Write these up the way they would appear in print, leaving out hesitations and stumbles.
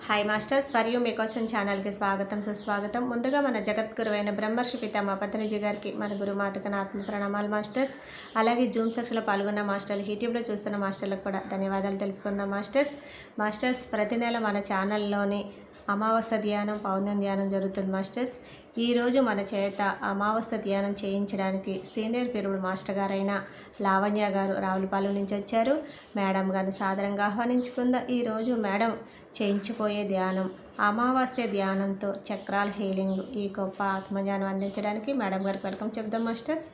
Hi masters, for you మీకోసం ఛానల్కి స్వాగతం సుస్వాగతం. ముందుగా మన జగద్గురువైన బ్రహ్మర్షి పితామహ పత్రిజీ గారికి మన గురుమాతకు నా ఆత్మ ప్రణామాలు మాస్టర్స్. అలాగే జూమ్ సెక్షన్లో పాల్గొన్న మాస్టర్లు, యూట్యూబ్లో చూస్తున్న మాస్టర్లకు కూడా ధన్యవాదాలు తెలుపుకుందాం మాస్టర్స్. ప్రతి నెల మన ఛానల్లోని అమావాస్య ధ్యానం, పౌర్ణమి ధ్యానం జరుగుతుంది మాస్టర్స్. ఈరోజు మన చేత అమావాస్య ధ్యానం చేయించడానికి సీనియర్ పీరుడు మాస్టర్ గారైన లావణ్య గారు రావులపాలెం నుంచి వచ్చారు. మేడం గారిని సాదరంగా ఆహ్వానించుకుందాం. ఈరోజు మేడం చేయించిపోయే ధ్యానం అమావాస్య ధ్యానంతో చక్రాల హీలింగ్, ఈ గొప్ప ఆత్మజ్ఞానం అందించడానికి మేడం గారికి వెల్కమ్ చెప్దాం మాస్టర్స్.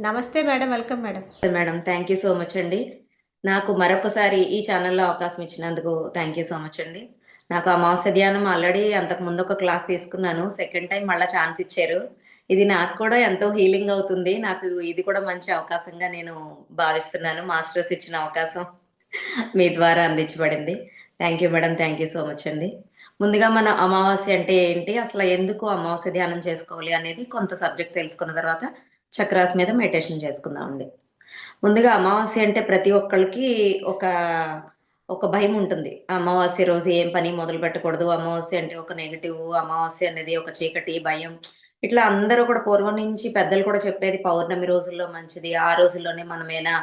నమస్తే madam, welcome madam. Madam, thank you so much అండి. నాకు మరొకసారి ఈ ఛానల్లో అవకాశం ఇచ్చినందుకు థ్యాంక్ యూ సో మచ్ అండి. నాకు అమావాస్య ధ్యానం ఆల్రెడీ అంతకు ముందు ఒక క్లాస్ తీసుకున్నాను. సెకండ్ టైం మళ్ళీ ఛాన్స్ ఇచ్చారు. ఇది నాకు కూడా ఎంతో హీలింగ్ అవుతుంది. నాకు ఇది కూడా మంచి అవకాశంగా నేను భావిస్తున్నాను. మాస్టర్స్ ఇచ్చిన అవకాశం మీ ద్వారా అందించబడింది. Thank you madam, thank you so much అండి. ముందుగా మన అమావాస్య అంటే ఏంటి, అసలు ఎందుకు అమావాస్య ధ్యానం చేసుకోవాలి అనేది కొంత సబ్జెక్ట్ తెలుసుకున్న తర్వాత చక్రాస్ మీద మెడిటేషన్ చేసుకుందామండి. ముందుగా అమావాస్య అంటే ప్రతి ఒక్కళ్ళకి ఒక ఒక భయం ఉంటుంది. అమావాస్య రోజు ఏం పని మొదలు పెట్టకూడదు, అమావాస్య అంటే ఒక నెగిటివ్, అమావాస్య అనేది ఒక చీకటి, భయం. ఇట్లా అందరూ కూడా పూర్వం నుంచి పెద్దలు కూడా చెప్పేది పౌర్ణమి రోజుల్లో మంచిది, ఆ రోజుల్లోనే మనమేనా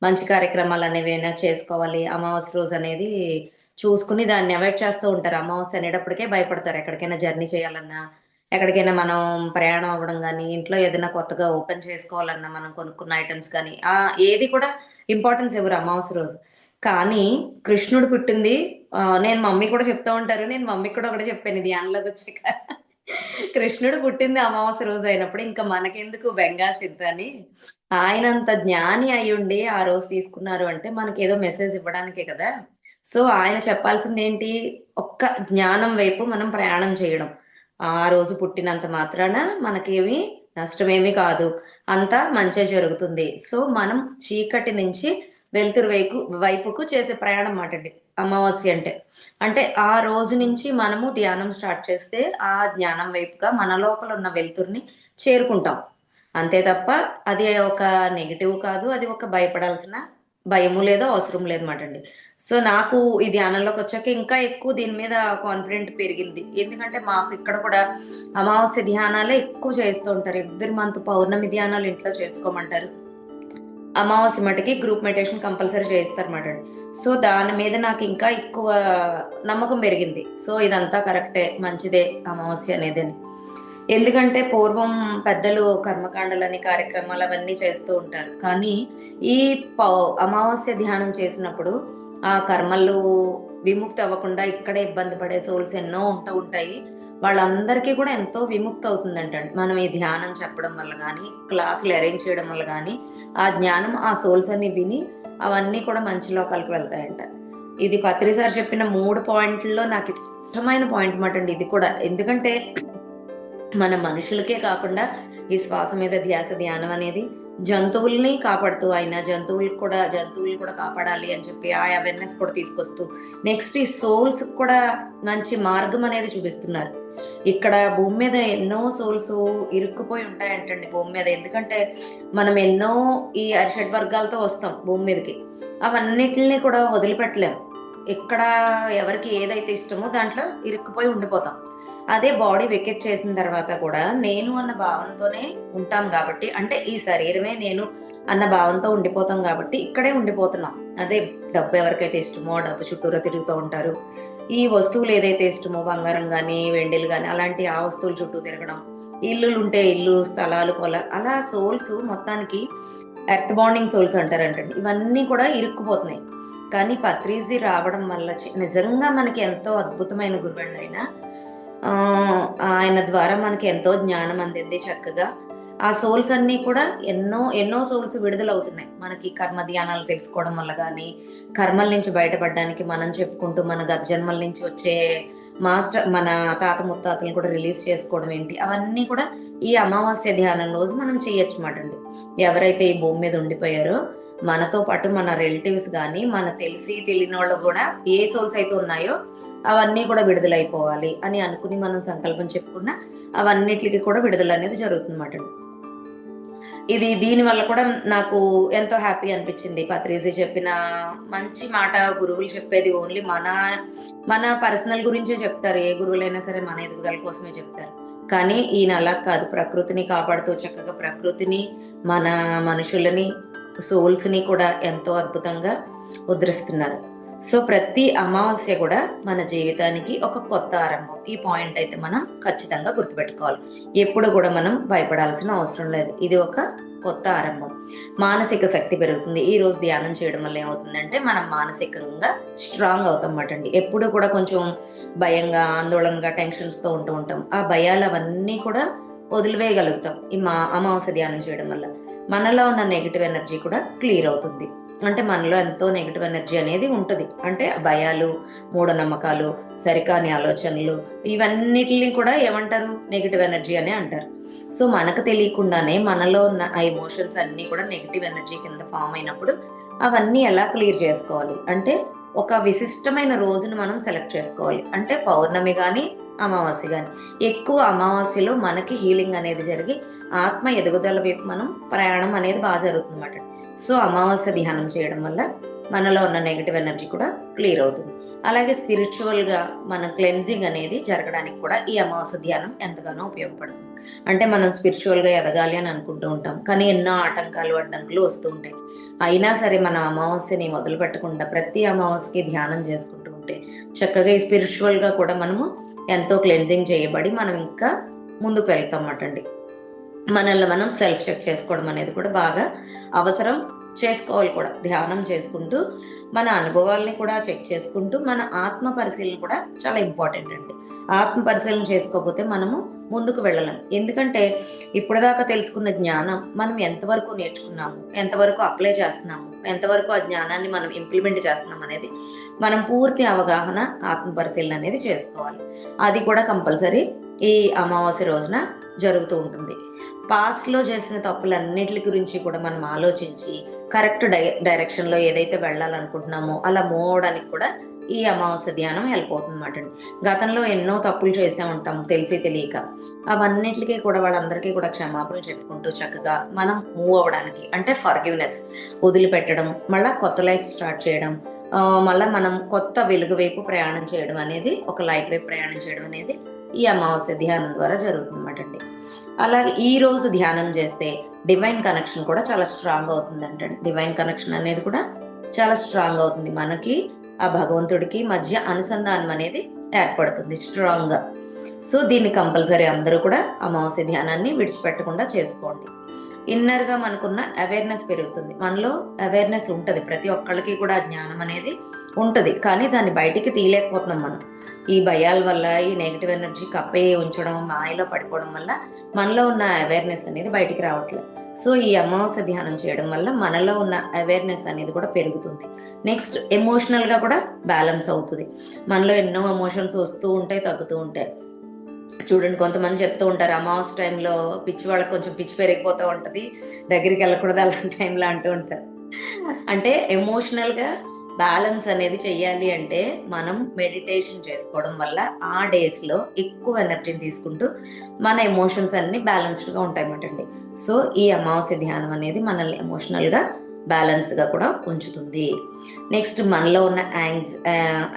మంచి కార్యక్రమాలు అనేవైనా చేసుకోవాలి, అమావాస్య రోజు అనేది చూసుకుని దాన్ని అవాయిడ్ చేస్తూ ఉంటారు. అమావాస్య అనేటప్పటికే భయపడతారు. ఎక్కడికైనా జర్నీ చేయాలన్నా, ఎక్కడికైనా మనం ప్రయాణం అవ్వడం కానీ, ఇంట్లో ఏదైనా కొత్తగా ఓపెన్ చేసుకోవాలన్నా, మనం కొనుక్కున్న ఐటమ్స్ కానీ ఏది కూడా ఇంపార్టెన్స్ ఇవ్వరు అమావాస్య రోజు. కానీ కృష్ణుడు పుట్టింది, నేను మమ్మీ కూడా చెప్తా ఉంటారు, నేను మమ్మీకి కూడా ఒకటి చెప్పాను ధ్యానంలోకి వచ్చాక. కృష్ణుడు పుట్టింది అమావాస్య రోజు అయినప్పుడు ఇంకా మనకెందుకు బెంగా చింత అని, ఆయనంత జ్ఞాని అయ్యుండి ఆ రోజు తీసుకున్నారు అంటే మనకి ఏదో మెసేజ్ ఇవ్వడానికే కదా. సో ఆయన చెప్పాల్సింది ఏంటి, ఒక్క జ్ఞానం వైపు మనం ప్రయాణం చేయడం. ఆ రోజు పుట్టినంత మాత్రాన మనకేమి నష్టమేమీ కాదు, అంతా మంచి జరుగుతుంది. సో మనం చీకటి నుంచి వెలుతురు వైపుకు చేసే ప్రయాణం మాటండి అమావాస్య అంటే. అంటే ఆ రోజు నుంచి మనము ధ్యానం స్టార్ట్ చేస్తే ఆ జ్ఞానం వైపుగా మన లోపల ఉన్న వెలుతురుని చేరుకుంటాం. అంతే తప్ప అది ఒక నెగిటివ్ కాదు, అది ఒక భయపడాల్సిన భయము లేదు, అవసరం లేదు మాట అండి. సో నాకు ఈ ధ్యానంలోకి వచ్చాక ఇంకా ఎక్కువ దీని మీద కాన్ఫిడెంట్ పెరిగింది. ఎందుకంటే మాకు ఇక్కడ కూడా అమావాస్య ధ్యానాలే ఎక్కువ చేస్తూ ఉంటారు. ఎవ్రీ మంత్ పౌర్ణమి ధ్యానాలు ఇంట్లో చేసుకోమంటారు, అమావాస్య మటుకి గ్రూప్ మెడిటేషన్ కంపల్సరీ చేస్తారన్నమాట. సో దాని మీద నాకు ఇంకా ఎక్కువ నమ్మకం పెరిగింది. సో ఇదంతా కరెక్టే, మంచిదే అమావాస్య అనేది. ఎందుకంటే పూర్వం పెద్దలు కర్మకాండలని, కార్యక్రమాలు అవన్నీ చేస్తూ ఉంటారు. కానీ ఈ అమావాస్య ధ్యానం చేసినప్పుడు ఆ కర్మలు విముక్తి అవ్వకుండా ఇక్కడే ఇబ్బంది పడే సోల్స్ ఎన్నో ఉంటాయి. వాళ్ళందరికీ కూడా ఎంతో విముక్తి అవుతుందంటండి మనం ఈ ధ్యానం చెప్పడం వల్ల కానీ, క్లాసులు అరేంజ్ చేయడం వల్ల కానీ, ఆ జ్ఞానం ఆ సోల్స్ అన్ని విని అవన్నీ కూడా మంచి లోకాలకు వెళ్తాయంట. ఇది పత్రి సార్ చెప్పిన 3 పాయింట్లలో నాకు ఇష్టమైన పాయింట్ మాట అండి ఇది కూడా. ఎందుకంటే మన మనుషులకే కాకుండా ఈ శ్వాస మీద ధ్యాస ధ్యానం అనేది జంతువుల్ని కాపాడుతూ, ఆయన జంతువులు కూడా కాపాడాలి అని చెప్పి ఆ అవేర్నెస్ కూడా తీసుకొస్తూ, నెక్స్ట్ ఈ సోల్స్ కూడా మంచి మార్గం అనేది చూపిస్తున్నారు. ఇక్కడ భూమి మీద ఎన్నో సోల్స్ ఇరుక్కుపోయి ఉంటాయంటండి భూమి మీద. ఎందుకంటే మనం ఎన్నో ఈ అరిషడ్ వర్గాలతో వస్తాం భూమి మీదకి, అవన్నిటిని కూడా వదిలిపెట్టలేం. ఇక్కడ ఎవరికి ఏదైతే ఇష్టమో దాంట్లో ఇరుక్కుపోయి ఉండిపోతాం. అదే బాడీ వెకెట్ చేసిన తర్వాత కూడా నేను అన్న భావంతోనే ఉంటాం కాబట్టి, అంటే ఈ శరీరమే నేను అన్న భావంతో ఉండిపోతాం కాబట్టి ఇక్కడే ఉండిపోతున్నాం. అదే డబ్బు ఎవరికైతే ఇష్టమో డబ్బు చుట్టూరా తిరుగుతూ ఉంటారు. ఈ వస్తువులు ఏదైతే ఇష్టమో బంగారం కానీ, వెండిలు కానీ, అలాంటి ఆ వస్తువుల చుట్టూ తిరగడం, ఇల్లులు ఉంటే ఇల్లు, స్థలాలు, పొలాలు, అలా సోల్స్ మొత్తానికి ఎర్త్ బాండింగ్ సోల్స్ అంటారంటండి. ఇవన్నీ కూడా ఇరుక్కుపోతున్నాయి. కానీ పత్రిజీ రావడం వల్ల నిజంగా మనకి ఎంతో అద్భుతమైన గురువండి ఆయన. ఆయన ద్వారా మనకి ఎంతో జ్ఞానం అందింది చక్కగా. ఆ సోల్స్ అన్నీ కూడా ఎన్నో సోల్స్ విడుదలవుతున్నాయి మనకి కర్మ ధ్యానాలు తెలుసుకోవడం వల్ల కానీ, కర్మల నుంచి బయటపడడానికి మనం చెప్పుకుంటూ మన గత జన్మల నుంచి వచ్చే మన తాత ముత్తాతలను కూడా రిలీజ్ చేసుకోవడం ఏంటి, అవన్నీ కూడా ఈ అమావాస్య ధ్యానం రోజు మనం చేయొచ్చు మాట అండి. ఎవరైతే ఈ భూమి మీద ఉండిపోయారో మనతో పాటు మన రిలేటివ్స్ కానీ, మన తెలిసి తెలియని వాళ్ళు కూడా ఏ సోల్స్ అయితే ఉన్నాయో అవన్నీ కూడా విడుదలైపోవాలి అని అనుకుని మనం సంకల్పం చెప్పుకున్నా అవన్నిటికి కూడా విడుదల అనేది జరుగుతుందన్నమాట. దీని వల్ల కూడా నాకు ఎంతో హ్యాపీ అనిపించింది. పత్రిజీ చెప్పిన మంచి మాట, గురువులు చెప్పేది ఓన్లీ మన పర్సనల్ గురించే చెప్తారు. ఏ గురువులైనా సరే మన ఎదుగుదల కోసమే చెప్తారు. కానీ ఈయన అలా కాదు, ప్రకృతిని కాపాడుతూ చక్కగా ప్రకృతిని, మన మనుషులని, సోల్స్ ని కూడా ఎంతో అద్భుతంగా ఉద్ధరిస్తున్నారు. సో ప్రతి అమావాస్య కూడా మన జీవితానికి ఒక కొత్త ఆరంభం. ఈ పాయింట్ అయితే మనం ఖచ్చితంగా గుర్తుపెట్టుకోవాలి. ఎప్పుడు కూడా మనం భయపడాల్సిన అవసరం లేదు. ఇది ఒక కొత్త ఆరంభం. మానసిక శక్తి పెరుగుతుంది. ఈ రోజు ధ్యానం చేయడం వల్ల ఏమవుతుందంటే మనం మానసికంగా స్ట్రాంగ్ అవుతాం అన్నమాట అండి. ఎప్పుడు కూడా కొంచెం భయంగా, ఆందోళనగా, టెన్షన్స్ తో ఉంటూ ఉంటాం. ఆ భయాలు అవన్నీ కూడా వదిలివేయగలుగుతాం ఈ అమావాస్య ధ్యానం చేయడం వల్ల. మనలో ఉన్న నెగిటివ్ ఎనర్జీ కూడా క్లియర్ అవుతుంది. అంటే మనలో ఎంతో నెగిటివ్ ఎనర్జీ అనేది ఉంటుంది. అంటే భయాలు, మూఢనమ్మకాలు, సరికాని ఆలోచనలు, ఇవన్నిటిని కూడా ఏమంటారు, నెగిటివ్ ఎనర్జీ అని అంటారు. సో మనకు తెలియకుండానే మనలో ఉన్న ఆ ఎమోషన్స్ అన్ని కూడా నెగిటివ్ ఎనర్జీ కింద ఫామ్ అయినప్పుడు అవన్నీ ఎలా క్లియర్ చేసుకోవాలి అంటే ఒక విశిష్టమైన రోజును మనం సెలెక్ట్ చేసుకోవాలి. అంటే పౌర్ణమి కానీ అమావాస్య కానీ. ఎక్కువ అమావాస్యలో మనకి హీలింగ్ అనేది జరిగి ఆత్మ ఎదుగుదల వైపు మనం ప్రయాణం అనేది బాగా జరుగుతుంది అన్నమాట. సో అమావాస్య ధ్యానం చేయడం వల్ల మనలో ఉన్న నెగిటివ్ ఎనర్జీ కూడా క్లియర్ అవుతుంది. అలాగే స్పిరిచువల్ గా మన క్లెన్జింగ్ అనేది జరగడానికి కూడా ఈ అమావాస్య ధ్యానం ఎంతగానో ఉపయోగపడుతుంది. అంటే మనం స్పిరిచువల్ గా ఎదగాలి అని అనుకుంటూ ఉంటాం, కానీ ఎన్నో ఆటంకాలు, అడ్డంకులు వస్తూ ఉంటాయి. అయినా సరే మన అమావాస్యని మొదలు పెట్టకుండా ప్రతి అమావాస్యకి ధ్యానం చేసుకుంటూ ఉంటే చక్కగా ఈ స్పిరిచువల్ గా కూడా మనము ఎంతో క్లెన్జింగ్ చేయబడి మనం ఇంకా ముందుకు వెళ్తాం అన్నమాట. మనల్ని మనం సెల్ఫ్ చెక్ చేసుకోవడం అనేది కూడా బాగా అవసరం, చేసుకోవాలి కూడా. ధ్యానం చేసుకుంటూ మన అనుభవాల్ని కూడా చెక్ చేసుకుంటూ మన ఆత్మ పరిశీలన కూడా చాలా ఇంపార్టెంట్ అండి. ఆత్మ పరిశీలన చేసుకోకపోతే మనము ముందుకు వెళ్ళలేం. ఎందుకంటే ఇప్పటిదాకా తెలుసుకున్న జ్ఞానం మనం ఎంతవరకు నేర్చుకున్నాము, ఎంతవరకు అప్లై చేస్తున్నాము, ఎంతవరకు ఆ జ్ఞానాన్ని మనం ఇంప్లిమెంట్ చేస్తున్నాం అనేది మనం పూర్తి అవగాహన, ఆత్మ పరిశీలన అనేది చేసుకోవాలి. అది కూడా కంపల్సరీ ఈ అమావాస్య రోజున జరుగుతూ ఉంటుంది. పాస్ట్ లో చేసిన తప్పులన్నిటి గురించి కూడా మనం ఆలోచించి కరెక్ట్ డైరెక్షన్ లో ఏదైతే వెళ్ళాలనుకుంటున్నామో అలా మూవ్ అవడానికి కూడా ఈ అమావాస్య ధ్యానం హెల్ప్ అవుతుంది అన్నమాట. గతంలో ఎన్నో తప్పులు చేసే ఉంటాం తెలిసి తెలియక. అవన్నిటికీ కూడా వాళ్ళందరికీ కూడా క్షమాపణలు చెప్పుకుంటూ చక్కగా మనం మూవ్ అవడానికి, అంటే ఫర్గివ్నెస్, వదిలిపెట్టడం, మళ్ళీ కొత్త లైఫ్ స్టార్ట్ చేయడం, మళ్ళీ మనం కొత్త వెలుగు వైపు ప్రయాణం చేయడం అనేది, ఒక లైట్ వైపు ప్రయాణం చేయడం అనేది ఈ అమావాస్య ధ్యానం ద్వారా జరుగుతుంది అన్నమాట అండి. అలాగే ఈ రోజు ధ్యానం చేస్తే డివైన్ కనెక్షన్ కూడా చాలా స్ట్రాంగ్ అవుతుందంట. డివైన్ కనెక్షన్ అనేది కూడా చాలా స్ట్రాంగ్ అవుతుంది. మనకి ఆ భగవంతుడికి మధ్య అనుసంధానం అనేది ఏర్పడుతుంది స్ట్రాంగ్ గా. సో దీన్ని కంపల్సరీ అందరూ కూడా అమావాస్య ధ్యానాన్ని విడిచిపెట్టకుండా చేసుకోండి. ఇన్నర్ గా మనకున్న అవేర్నెస్ పెరుగుతుంది. మనలో అవేర్నెస్ ఉంటది, ప్రతి ఒక్కళ్ళకి కూడా జ్ఞానం అనేది ఉంటది, కానీ దాన్ని బయటికి తీయలేకపోతున్నాం మనం. ఈ భయాల వల్ల, ఈ నెగిటివ్ ఎనర్జీ కప్పే ఉంచడం, మాయలో పడిపోవడం వల్ల మనలో ఉన్న అవేర్నెస్ అనేది బయటికి రావట్లేదు. సో ఈ అమావాస్య ధ్యానం చేయడం వల్ల మనలో ఉన్న అవేర్నెస్ అనేది కూడా పెరుగుతుంది. నెక్స్ట్ ఎమోషనల్ గా కూడా బ్యాలెన్స్ అవుతుంది. మనలో ఎన్నో ఎమోషన్స్ వస్తూ ఉంటాయి, తగ్గుతూ ఉంటాయి. చూడండి, కొంతమంది చెప్తూ ఉంటారు అమావాస్య టైంలో పిచ్చి వాళ్ళకి కొంచెం పిచ్చి పెరిగిపోతూ ఉంటది, దగ్గరికి వెళ్ళకూడదు అలాంటి టైంలో అంటూ ఉంటారు. అంటే ఎమోషనల్ గా బ్యాలెన్స్ అనేది చెయ్యాలి అంటే మనం మెడిటేషన్ చేసుకోవడం వల్ల ఆ డేస్ లో ఎక్కువ ఎనర్జీని తీసుకుంటూ మన ఎమోషన్స్ అన్ని బ్యాలెన్స్డ్ గా ఉంటాయన్నమాట. సో ఈ అమావాస్య ధ్యానం అనేది మనల్ని ఎమోషనల్ గా బ్యాలెన్స్ గా కూడా ఉంచుతుంది. నెక్స్ట్ మనలో ఉన్న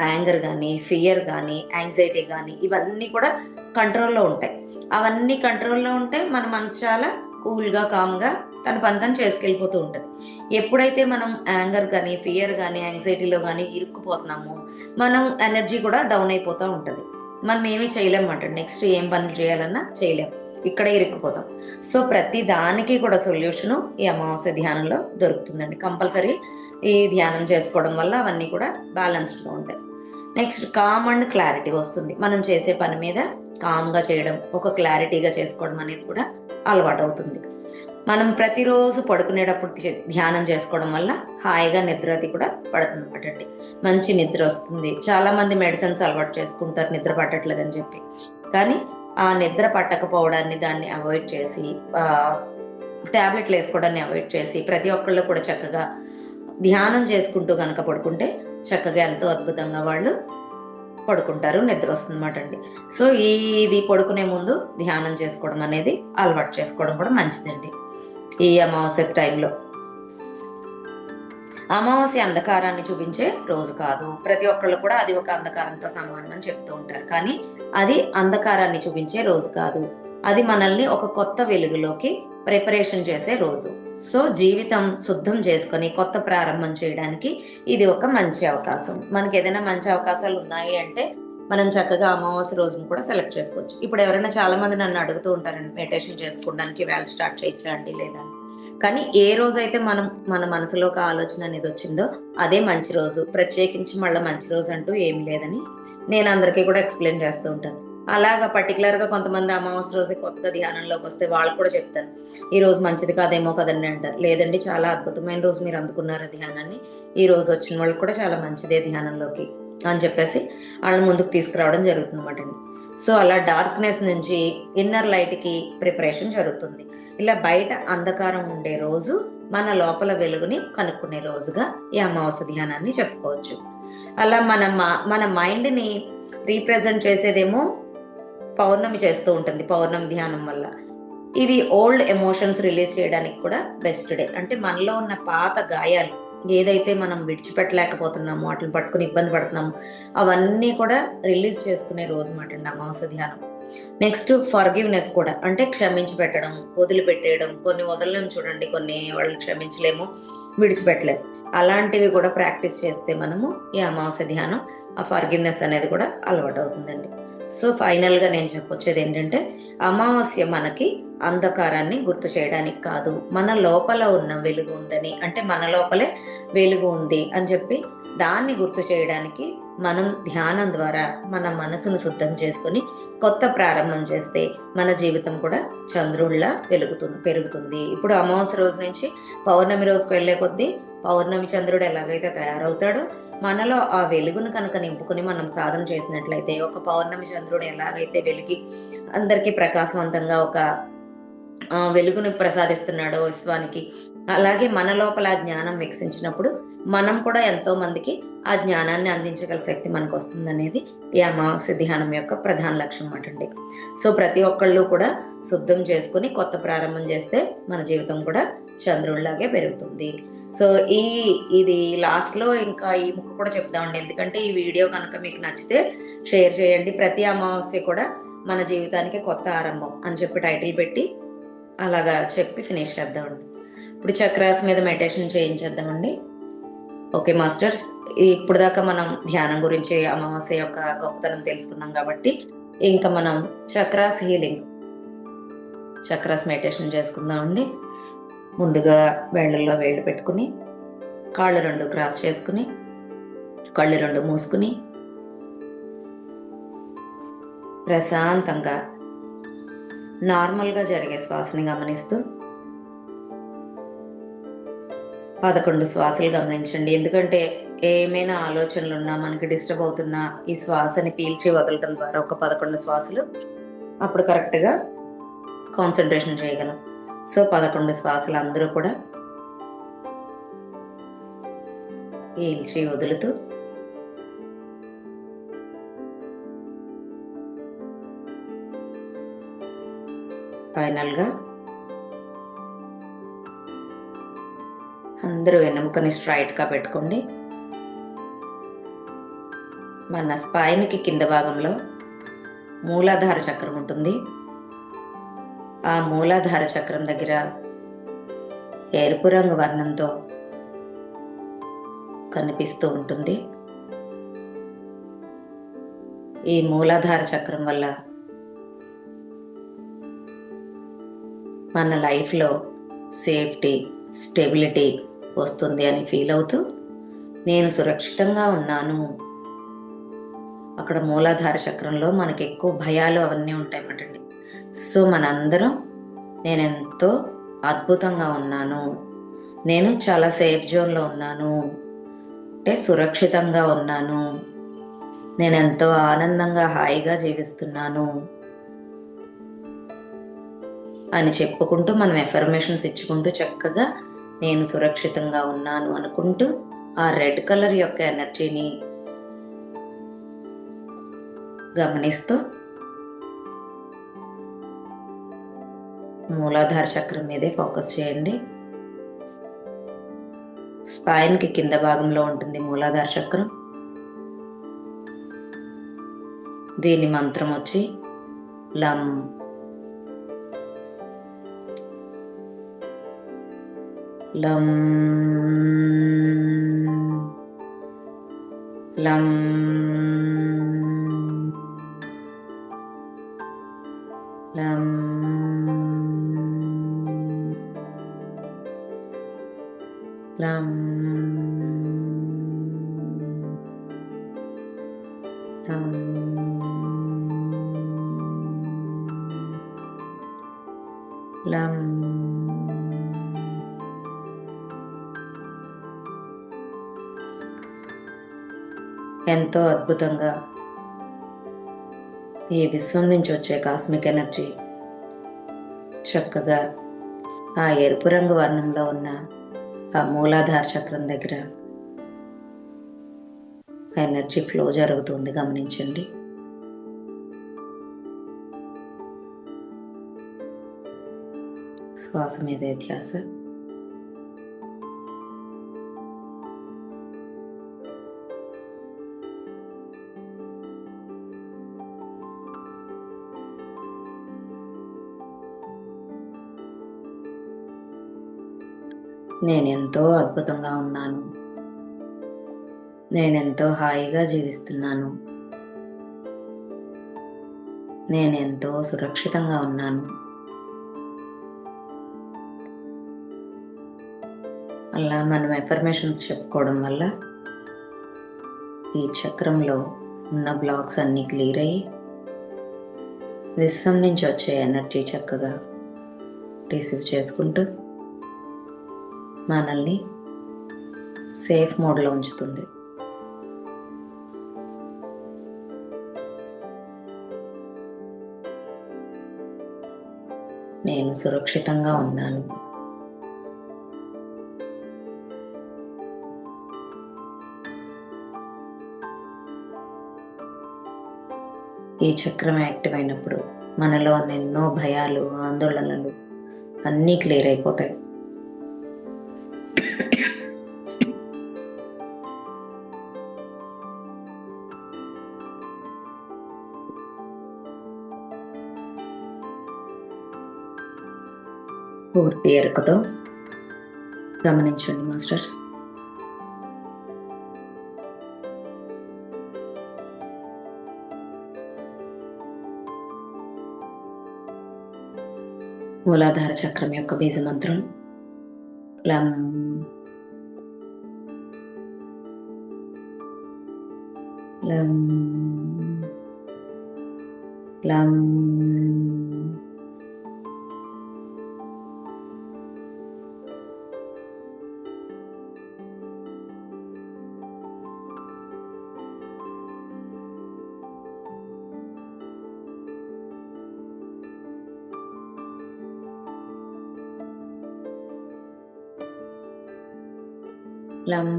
యాంగర్ కానీ, ఫియర్ కానీ, యాంగ్జైటీ కానీ, ఇవన్నీ కూడా కంట్రోల్లో ఉంటాయి. అవన్నీ కంట్రోల్లో ఉంటే మన మనసు చాలా కూల్గా, కామ్గా తన పంతం చేసుకెళ్ళిపోతూ ఉంటుంది. ఎప్పుడైతే మనం యాంగర్ కానీ, ఫియర్ కానీ, యాంగ్జైటీలో కానీ ఇరుక్కుపోతున్నామో మనం ఎనర్జీ కూడా డౌన్ అయిపోతూ ఉంటుంది. మనం ఏమీ చేయలేమన్నమాట. నెక్స్ట్ ఏం పనులు చేయాలన్నా చేయలేం, ఇక్కడే ఇరుక్కుపోతాం. సో ప్రతి దానికి కూడా సొల్యూషను ఈ అమావాస్య ధ్యానంలో దొరుకుతుందండి. కంపల్సరీ ఈ ధ్యానం చేసుకోవడం వల్ల అవన్నీ కూడా బ్యాలెన్స్డ్గా ఉంటాయి. నెక్స్ట్ కామ్ అండ్ క్లారిటీ వస్తుంది. మనం చేసే పని మీద కామ్గా చేయడం, ఒక క్లారిటీగా చేసుకోవడం అనేది కూడా అలవాటు అవుతుంది. మనం ప్రతిరోజు పడుకునేటప్పుడు ధ్యానం చేసుకోవడం వల్ల హాయిగా నిద్ర అది కూడా పడుతుంది అన్నమాట. మంచి నిద్ర వస్తుంది. చాలా మంది మెడిసిన్స్ అలవాటు చేసుకుంటారు నిద్ర పట్టట్లేదని చెప్పి, కానీ ఆ నిద్ర పట్టకపోవడాన్ని, దాన్ని అవాయిడ్ చేసి, టాబ్లెట్లు వేసుకోవడాన్ని అవాయిడ్ చేసి ప్రతి ఒక్కళ్ళు కూడా చక్కగా ధ్యానం చేసుకుంటూ కనుక పడుకుంటే చక్కగా ఎంతో అద్భుతంగా వాళ్ళు పడుకుంటారు, నిద్ర వస్తుంది అన్నమాట. సో ఇది పడుకునే ముందు ధ్యానం చేసుకోవడం అనేది అలవాటు చేసుకోవడం కూడా మంచిదండి. ఈ అమావాస్య టైంలో. అమావాస్య అంధకారాన్ని చూపించే రోజు కాదు. ప్రతి ఒక్కళ్ళు కూడా అది ఒక అంధకారంతో సమానం అని చెప్తూ ఉంటారు, కానీ అది అంధకారాన్ని చూపించే రోజు కాదు. అది మనల్ని ఒక కొత్త వెలుగులోకి ప్రిపరేషన్ చేసే రోజు. సో జీవితం శుద్ధం చేసుకొని కొత్త ప్రారంభం చేయడానికి ఇది ఒక మంచి అవకాశం. మనకి ఏదైనా మంచి అవకాశాలు ఉన్నాయి అంటే మనం చక్కగా అమావాస్య రోజును కూడా సెలెక్ట్ చేసుకోవచ్చు. ఇప్పుడు ఎవరైనా చాలా మంది నన్ను అడుగుతూ ఉంటారండి, మెడిటేషన్ చేసుకోవడానికి వేళ స్టార్ట్ చేయించండి లేదా. కానీ ఏ రోజైతే మన మనసులో ఒక ఆలోచన అనేది వచ్చిందో అదే మంచి రోజు. ప్రత్యేకించి మళ్ళీ మంచి రోజు అంటూ ఏమి లేదని నేను అందరికీ కూడా ఎక్స్ప్లెయిన్ చేస్తూ ఉంటాను. అలాగా పర్టికులర్గా కొంతమంది అమావాస్య రోజు కొత్తగా ధ్యానంలోకి వస్తే వాళ్ళకు కూడా చెప్తాను, ఈ రోజు మంచిది కాదేమో కదండి అంటారు. లేదండి, చాలా అద్భుతమైన రోజు మీరు అందుకున్నారు ధ్యానాన్ని, ఈ రోజు వచ్చిన వాళ్ళకి కూడా చాలా మంచిదే ధ్యానంలోకి అని చెప్పేసి వాళ్ళని ముందుకు తీసుకురావడం జరుగుతుందన్నమాట అండి. సో అలా డార్క్నెస్ నుంచి ఇన్నర్ లైట్కి ప్రిపరేషన్ జరుగుతుంది. ఇలా బయట అంధకారం ఉండే రోజు మన లోపల వెలుగుని కనుక్కునే రోజుగా ఈ అమావాస్య ధ్యానాన్ని చెప్పుకోవచ్చు. అలా మన మైండ్ని రీప్రజెంట్ చేసేదేమో పౌర్ణమి చేస్తూ ఉంటుంది. పౌర్ణమి ధ్యానం వల్ల ఇది ఓల్డ్ ఎమోషన్స్ రిలీజ్ చేయడానికి కూడా బెస్ట్ డే. అంటే మనలో ఉన్న పాత గాయాలు ఏదైతే మనం విడిచిపెట్టలేకపోతున్నామో, వాటిని పట్టుకుని ఇబ్బంది పడుతున్నామో అవన్నీ కూడా రిలీజ్ చేసుకునే రోజు మాట అండి అమావాస్య ధ్యానం. నెక్స్ట్ ఫర్గివ్నెస్ కూడా, అంటే క్షమించి పెట్టడం, వదిలిపెట్టేయడం. కొన్ని వదలలేము చూడండి, కొన్ని వాళ్ళు క్షమించలేము, విడిచిపెట్టలేము. అలాంటివి కూడా ప్రాక్టీస్ చేస్తే మనము ఈ అమావాస్య ధ్యానం ఆ ఫర్గివ్నెస్ అనేది కూడా అలవాటు అవుతుందండి. సో ఫైనల్గా నేను చెప్పొచ్చేది ఏంటంటే, అమావాస్య మనకి అంధకారాన్ని గుర్తు చేయడానికి కాదు, మన లోపల ఉన్న వెలుగు ఉందని, అంటే మన లోపలే వెలుగు ఉంది అని చెప్పి దాన్ని గుర్తు చేయడానికి మనం ధ్యానం ద్వారా మన మనసును శుద్ధం చేసుకొని కొత్త ప్రారంభం చేస్తే మన జీవితం కూడా చంద్రుళ్ళ పెరుగుతుంది. ఇప్పుడు అమావాస్య రోజు నుంచి పౌర్ణమి రోజుకు వెళ్లే కొద్దీ పౌర్ణమి చంద్రుడు ఎలాగైతే తయారవుతాడో, మనలో ఆ వెలుగును కనుక నింపుకుని మనం సాధన చేసినట్లయితే, ఒక పౌర్ణమి చంద్రుడు ఎలాగైతే వెలిగి అందరికీ ప్రకాశవంతంగా ఒక వెలుగును ప్రసాదిస్తున్నాడో విశ్వానికి, అలాగే మన లోపల ఆ జ్ఞానం వికసించినప్పుడు మనం కూడా ఎంతో మందికి ఆ జ్ఞానాన్ని అందించగల శక్తి మనకు వస్తుందనేది ఈ అమావాస్య ధ్యానం యొక్క ప్రధాన లక్ష్యం అన్నమాట. సో ప్రతి ఒక్కళ్ళు కూడా శుద్ధం చేసుకుని కొత్త ప్రారంభం చేస్తే మన జీవితం కూడా చంద్రుడిలాగే పెరుగుతుంది. సో ఇది లాస్ట్లో ఇంకా ఈ ముక్క కూడా చెప్దామండి, ఎందుకంటే ఈ వీడియో కనుక మీకు నచ్చితే షేర్ చేయండి. ప్రతి అమావాస్య కూడా మన జీవితానికి కొత్త ఆరంభం అని చెప్పి టైటిల్ పెట్టి అలాగా చెప్పి ఫినిష్ చేద్దామండి. ఇప్పుడు చక్రాస్ మీద మెడిటేషన్ చేయించేద్దామండి. ఓకే మాస్టర్స్, ఇప్పుడు దాకా మనం ధ్యానం గురించి అమావాస్య యొక్క గొప్పతనం తెలుసుకున్నాం కాబట్టి ఇంకా మనం చక్రాస్ హీలింగ్, చక్రాస్ మెడిటేషన్ చేసుకుందామండి. ముందుగా వేళ్ళల్లో వేళ్ళు పెట్టుకుని కాళ్ళు రెండు క్రాస్ చేసుకుని కళ్ళు రెండు మూసుకుని ప్రశాంతంగా నార్మల్గా జరిగే శ్వాసని గమనిస్తూ 11 శ్వాసలు గమనించండి. ఎందుకంటే ఏమైనా ఆలోచనలు ఉన్నా, మనకి డిస్టర్బ్ అవుతున్నా ఈ శ్వాసని పీల్చి వదలటం ద్వారా ఒక 11 శ్వాసలు అప్పుడు కరెక్ట్గా కాన్సన్ట్రేషన్ చేయగలం. సో 11 శ్వాసలు అందరూ కూడా పీల్చి వదులుతూ ఫైనల్గా అందరూ వెన్నెముకని స్ట్రైట్గా పెట్టుకోండి. మన స్పైన్కి కింద భాగంలో మూలాధార చక్రం ఉంటుంది. ఆ మూలాధార చక్రం దగ్గర ఎరుపు రంగు వర్ణంతో కనిపిస్తూ ఉంటుంది. ఈ మూలాధార చక్రం వల్ల మన లైఫ్లో సేఫ్టీ, స్టెబిలిటీ వస్తుంది అని ఫీల్ అవుతూ, నేను సురక్షితంగా ఉన్నాను. అక్కడ మూలాధార చక్రంలో మనకి ఎక్కువ భయాలు అవన్నీ ఉంటాయన్నమాట. సో మనందరం నేను ఎంతో అద్భుతంగా ఉన్నాను, నేను చాలా సేఫ్ జోన్లో ఉన్నాను, అంటే సురక్షితంగా ఉన్నాను, నేను ఎంతో ఆనందంగా హాయిగా జీవిస్తున్నాను అని చెప్పుకుంటూ మనం ఎఫర్మేషన్స్ ఇచ్చుకుంటూ చక్కగా నేను సురక్షితంగా ఉన్నాను అనుకుంటూ ఆ రెడ్ కలర్ యొక్క ఎనర్జీని గమనిస్తూ మూలాధార చక్రం మీదే ఫోకస్ చేయండి. స్పైన్కి కింద భాగంలో ఉంటుంది మూలాధార చక్రం. దీని మంత్రం వచ్చి లం. లం లం లం లం లం లం. ఎంతో అద్భుతంగా ఈ విశ్వం నుంచి వచ్చే కాస్మిక్ ఎనర్జీ చక్కగా ఆ ఎరుపు రంగు వర్ణంలో ఉన్న ఆ మూలాధార చక్రం దగ్గర ఎనర్జీ ఫ్లో జరుగుతుంది, గమనించండి. శ్వాస మీదే ధ్యాస. నేనెంతో అద్భుతంగా ఉన్నాను. నేనెంతో హాయిగా జీవిస్తున్నాను. నేనెంతో సురక్షితంగా ఉన్నాను. అలా మనం ఎఫర్మేషన్స్ చెప్పుకోవడం వల్ల ఈ చక్రంలో ఉన్న బ్లాక్స్ అన్నీ క్లియర్ అయ్యి విశ్వం నుంచి వచ్చే ఎనర్జీ చక్కగా రిసీవ్ చేసుకుంటూ మనల్ని సేఫ్ మోడ్లో ఉంచుతుంది. నేను సురక్షితంగా ఉన్నాను. ఈ చక్రం యాక్టివ్ అయినప్పుడు మనలో ఉన్న ఎన్నో భయాలు, ఆందోళనలు అన్నీ క్లియర్ అయిపోతాయి. పూర్తి ఎరుకతో గమనించండి మాస్టర్స్. మూలాధార చక్రం యొక్క బీజ మంత్రం లం. లం లం లం.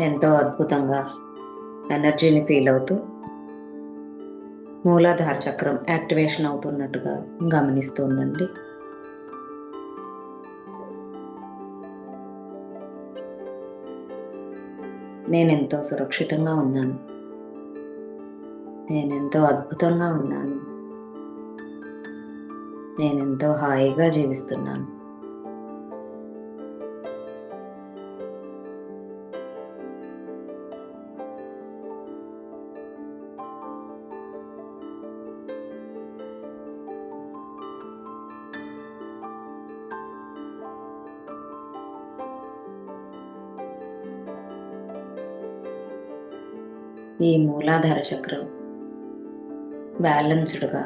ఎంతో అద్భుతంగా ఎనర్జీని ఫీల్ అవుతూ మూలాధార చక్రం యాక్టివేషన్ అవుతున్నట్టుగా గమనిస్తూ ఉండండి. నేనెంతో సురక్షితంగా ఉన్నాను. నేనెంతో అద్భుతంగా ఉన్నాను. నేనెంతో హాయిగా జీవిస్తున్నాను. ఈ మూలాధార చక్రం బ్యాలెన్స్డ్గా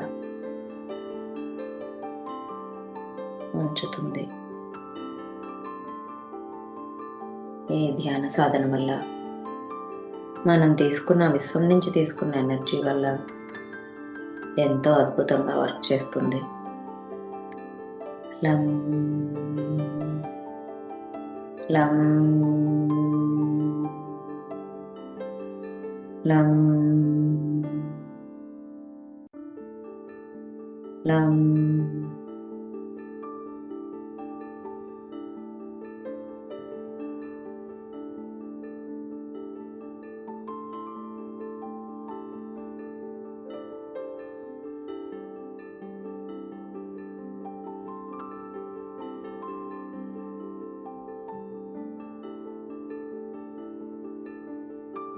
ఉంచుతుంది. ఈ ధ్యాన సాధన వల్ల మనం తీసుకున్న విశ్వం నుంచి తీసుకున్న ఎనర్జీ వల్ల ఎంతో అద్భుతంగా వర్క్ చేస్తుంది. లం లం లం లం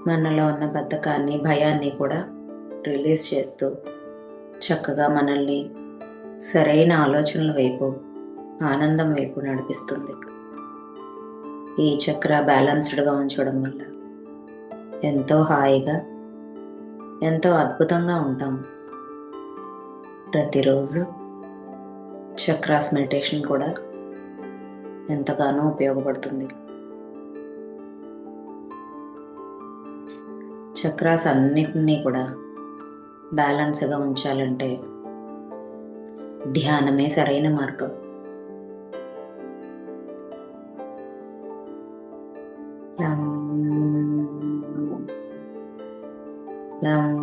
మనలో ఉన్న బద్ధకాన్ని, భయాన్ని కూడా రిలీజ్ చేస్తూ చక్కగా మనల్ని సరైన ఆలోచనల వైపు, ఆనందం వైపు నడిపిస్తుంది. ఈ చక్ర బ్యాలెన్స్డ్గా ఉంచడం వల్ల ఎంతో హాయిగా, ఎంతో అద్భుతంగా ఉంటాం. ప్రతిరోజు చక్రాస్ మెడిటేషన్ కూడా ఎంతగానో ఉపయోగపడుతుంది. చక్రాస్ అన్నిటినీ కూడా బ్యాలెన్స్గా ఉంచాలంటే ధ్యానమే సరైన మార్గం. లం లం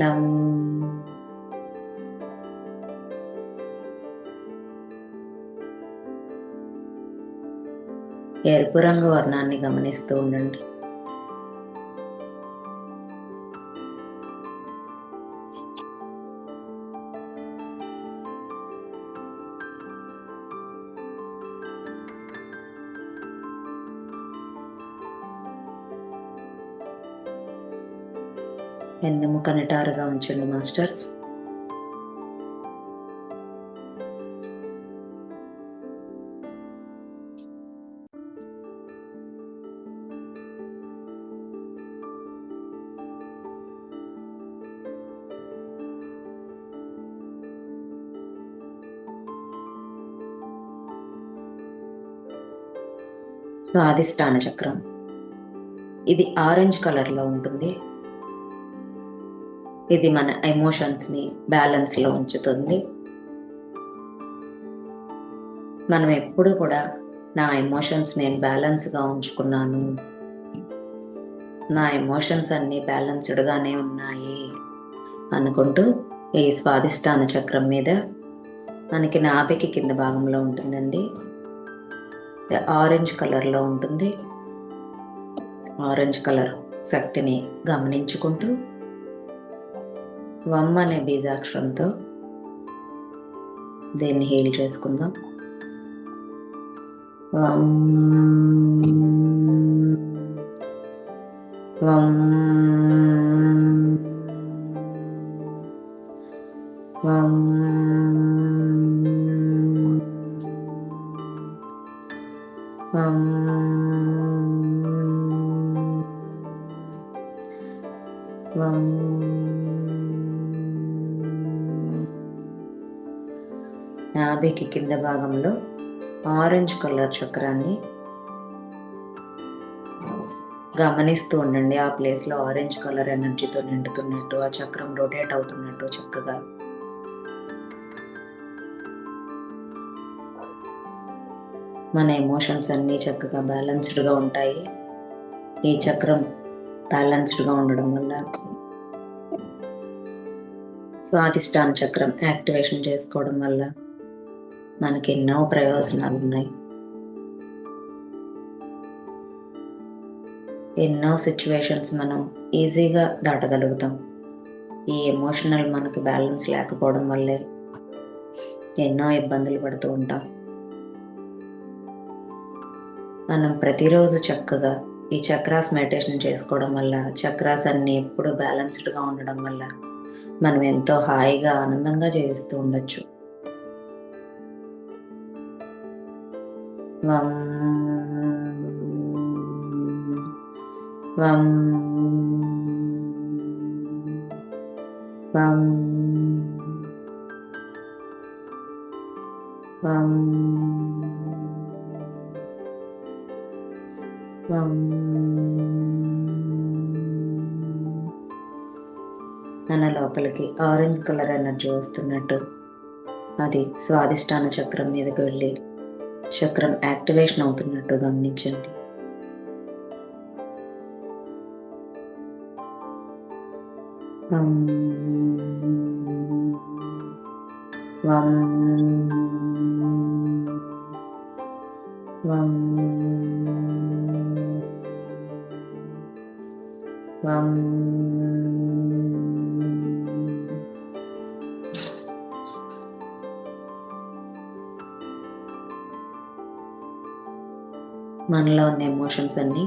లం ఎరుపు రంగు వర్ణాన్ని గమనిస్తూ ఉండండి. వెన్నెముక నిటారుగా ఉంచండి మాస్టర్స్. స్వాదిష్టాన చక్రం, ఇది ఆరెంజ్ కలర్లో ఉంటుంది. ఇది మన ఎమోషన్స్ని బ్యాలెన్స్లో ఉంచుతుంది. మనం ఎప్పుడు కూడా నా ఎమోషన్స్ నేను బ్యాలెన్స్గా ఉంచుకున్నాను, నా ఎమోషన్స్ అన్నీ బ్యాలెన్స్డ్గానే ఉన్నాయి అనుకుంటూ ఈ స్వాదిష్టాన చక్రం మీద మనకి నాభికి కింద భాగంలో ఉంటుందండి. ఆరెంజ్ కలర్లో ఉంటుంది. ఆరెంజ్ కలర్ శక్తిని గమనించుకుంటూ వమ్ అనే బీజాక్షరంతో దీన్ని హీల్ చేసుకుందాం. వమ్ వమ్ వమ్ వమ్ వమ్ నాభికి కింద భాగంలో ఆరెంజ్ కలర్ చక్రాన్ని గమనిస్తూ ఉండండి. ఆ ప్లేస్లో ఆరెంజ్ కలర్ ఎనర్జీతో నిండుతున్నట్టు, ఆ చక్రం రొటేట్ అవుతున్నట్టు చక్కగా. మన ఎమోషన్స్ అన్నీ చక్కగా బ్యాలెన్స్డ్గా ఉంటాయి. ఈ చక్రం బ్యాలెన్స్డ్గా ఉండడం వల్ల స్వాదిష్టాన చక్రం యాక్టివేషన్ చేసుకోవడం వల్ల మనకి ఎన్నో ప్రయోజనాలు ఉన్నాయి. ఎన్నో సిచ్యువేషన్స్ మనం ఈజీగా దాటగలుగుతాం. ఈ ఎమోషనల్ మనకి బ్యాలెన్స్ లేకపోవడం వల్లే ఎన్నో ఇబ్బందులు పడుతూ ఉంటాం. మనం ప్రతిరోజు చక్కగా ఈ చక్రాస్ మెడిటేషన్ చేసుకోవడం వల్ల, చక్రాస్ అన్నీ ఎప్పుడు బ్యాలెన్స్డ్గా ఉండడం వల్ల మనం ఎంతో హాయిగా, ఆనందంగా జీవిస్తూ ఉండొచ్చు. వమ్ వమ్ వమ్ వమ్ వమ్. మన లోపలికి ఆరెంజ్ కలర్ ఎనర్జీ వస్తున్నట్టు అది స్వాదిష్టాన చక్రం మీదకి వెళ్ళి చక్రం యాక్టివేషన్ అవుతున్నట్టు గమనించండి. వం వం వం వం. మనలో ఉన్న ఎమోషన్స్ అన్నీ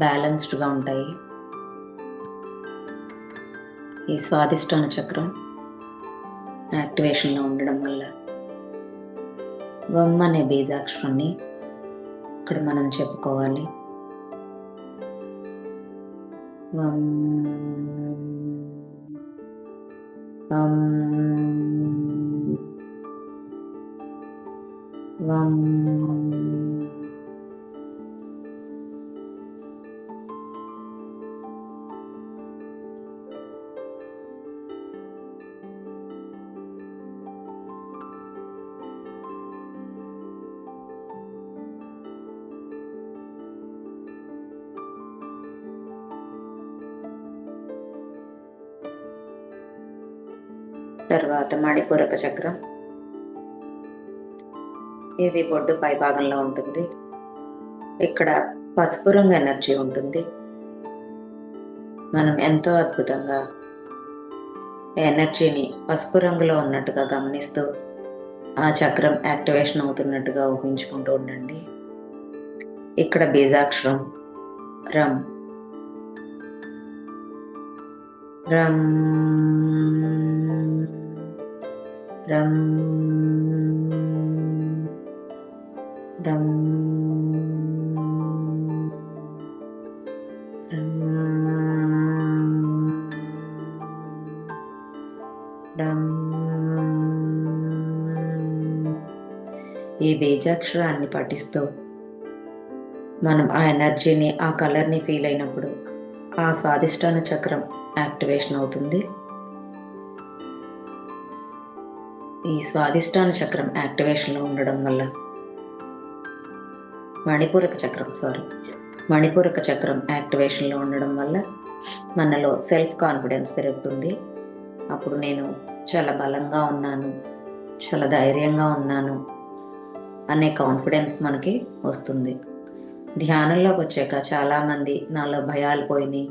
బ్యాలెన్స్డ్గా ఉంటాయి. ఈ స్వాదిష్టాన చక్రం యాక్టివేషన్లో ఉండడం వల్ల వం అనే బీజాక్షరాన్ని ఇక్కడ మనం చెప్పుకోవాలి. వం వం వం. తర్వాత మణిపూరక చక్రం. ఇది బొడ్డు పై భాగంలో ఉంటుంది. ఇక్కడ పసుపు రంగు ఎనర్జీ ఉంటుంది. మనం ఎంతో అద్భుతంగా ఎనర్జీని పసుపు రంగులో ఉన్నట్టుగా గమనిస్తూ ఆ చక్రం యాక్టివేషన్ అవుతున్నట్టుగా ఊహించుకుంటూ ఉండండి. ఇక్కడ బీజాక్షరం రం. రం రం రం రం. ఈ బీజాక్షరాన్ని పఠిస్తూ మనం ఆ ఎనర్జీని, ఆ కలర్ని ఫీల్ అయినప్పుడు ఆ స్వాదిష్టాన చక్రం యాక్టివేషన్ అవుతుంది. ఈ స్వాదిష్టాన చక్రం యాక్టివేషన్లో ఉండడం వల్ల మణిపూరక చక్రం యాక్టివేషన్లో ఉండడం వల్ల మనలో సెల్ఫ్ కాన్ఫిడెన్స్ పెరుగుతుంది. అప్పుడు నేను చాలా బలంగా ఉన్నాను, చాలా ధైర్యంగా ఉన్నాను అనే కాన్ఫిడెన్స్ మనకి వస్తుంది. ధ్యానంలోకి వచ్చాక చాలామంది నాలో భయాలు పోయినాయి,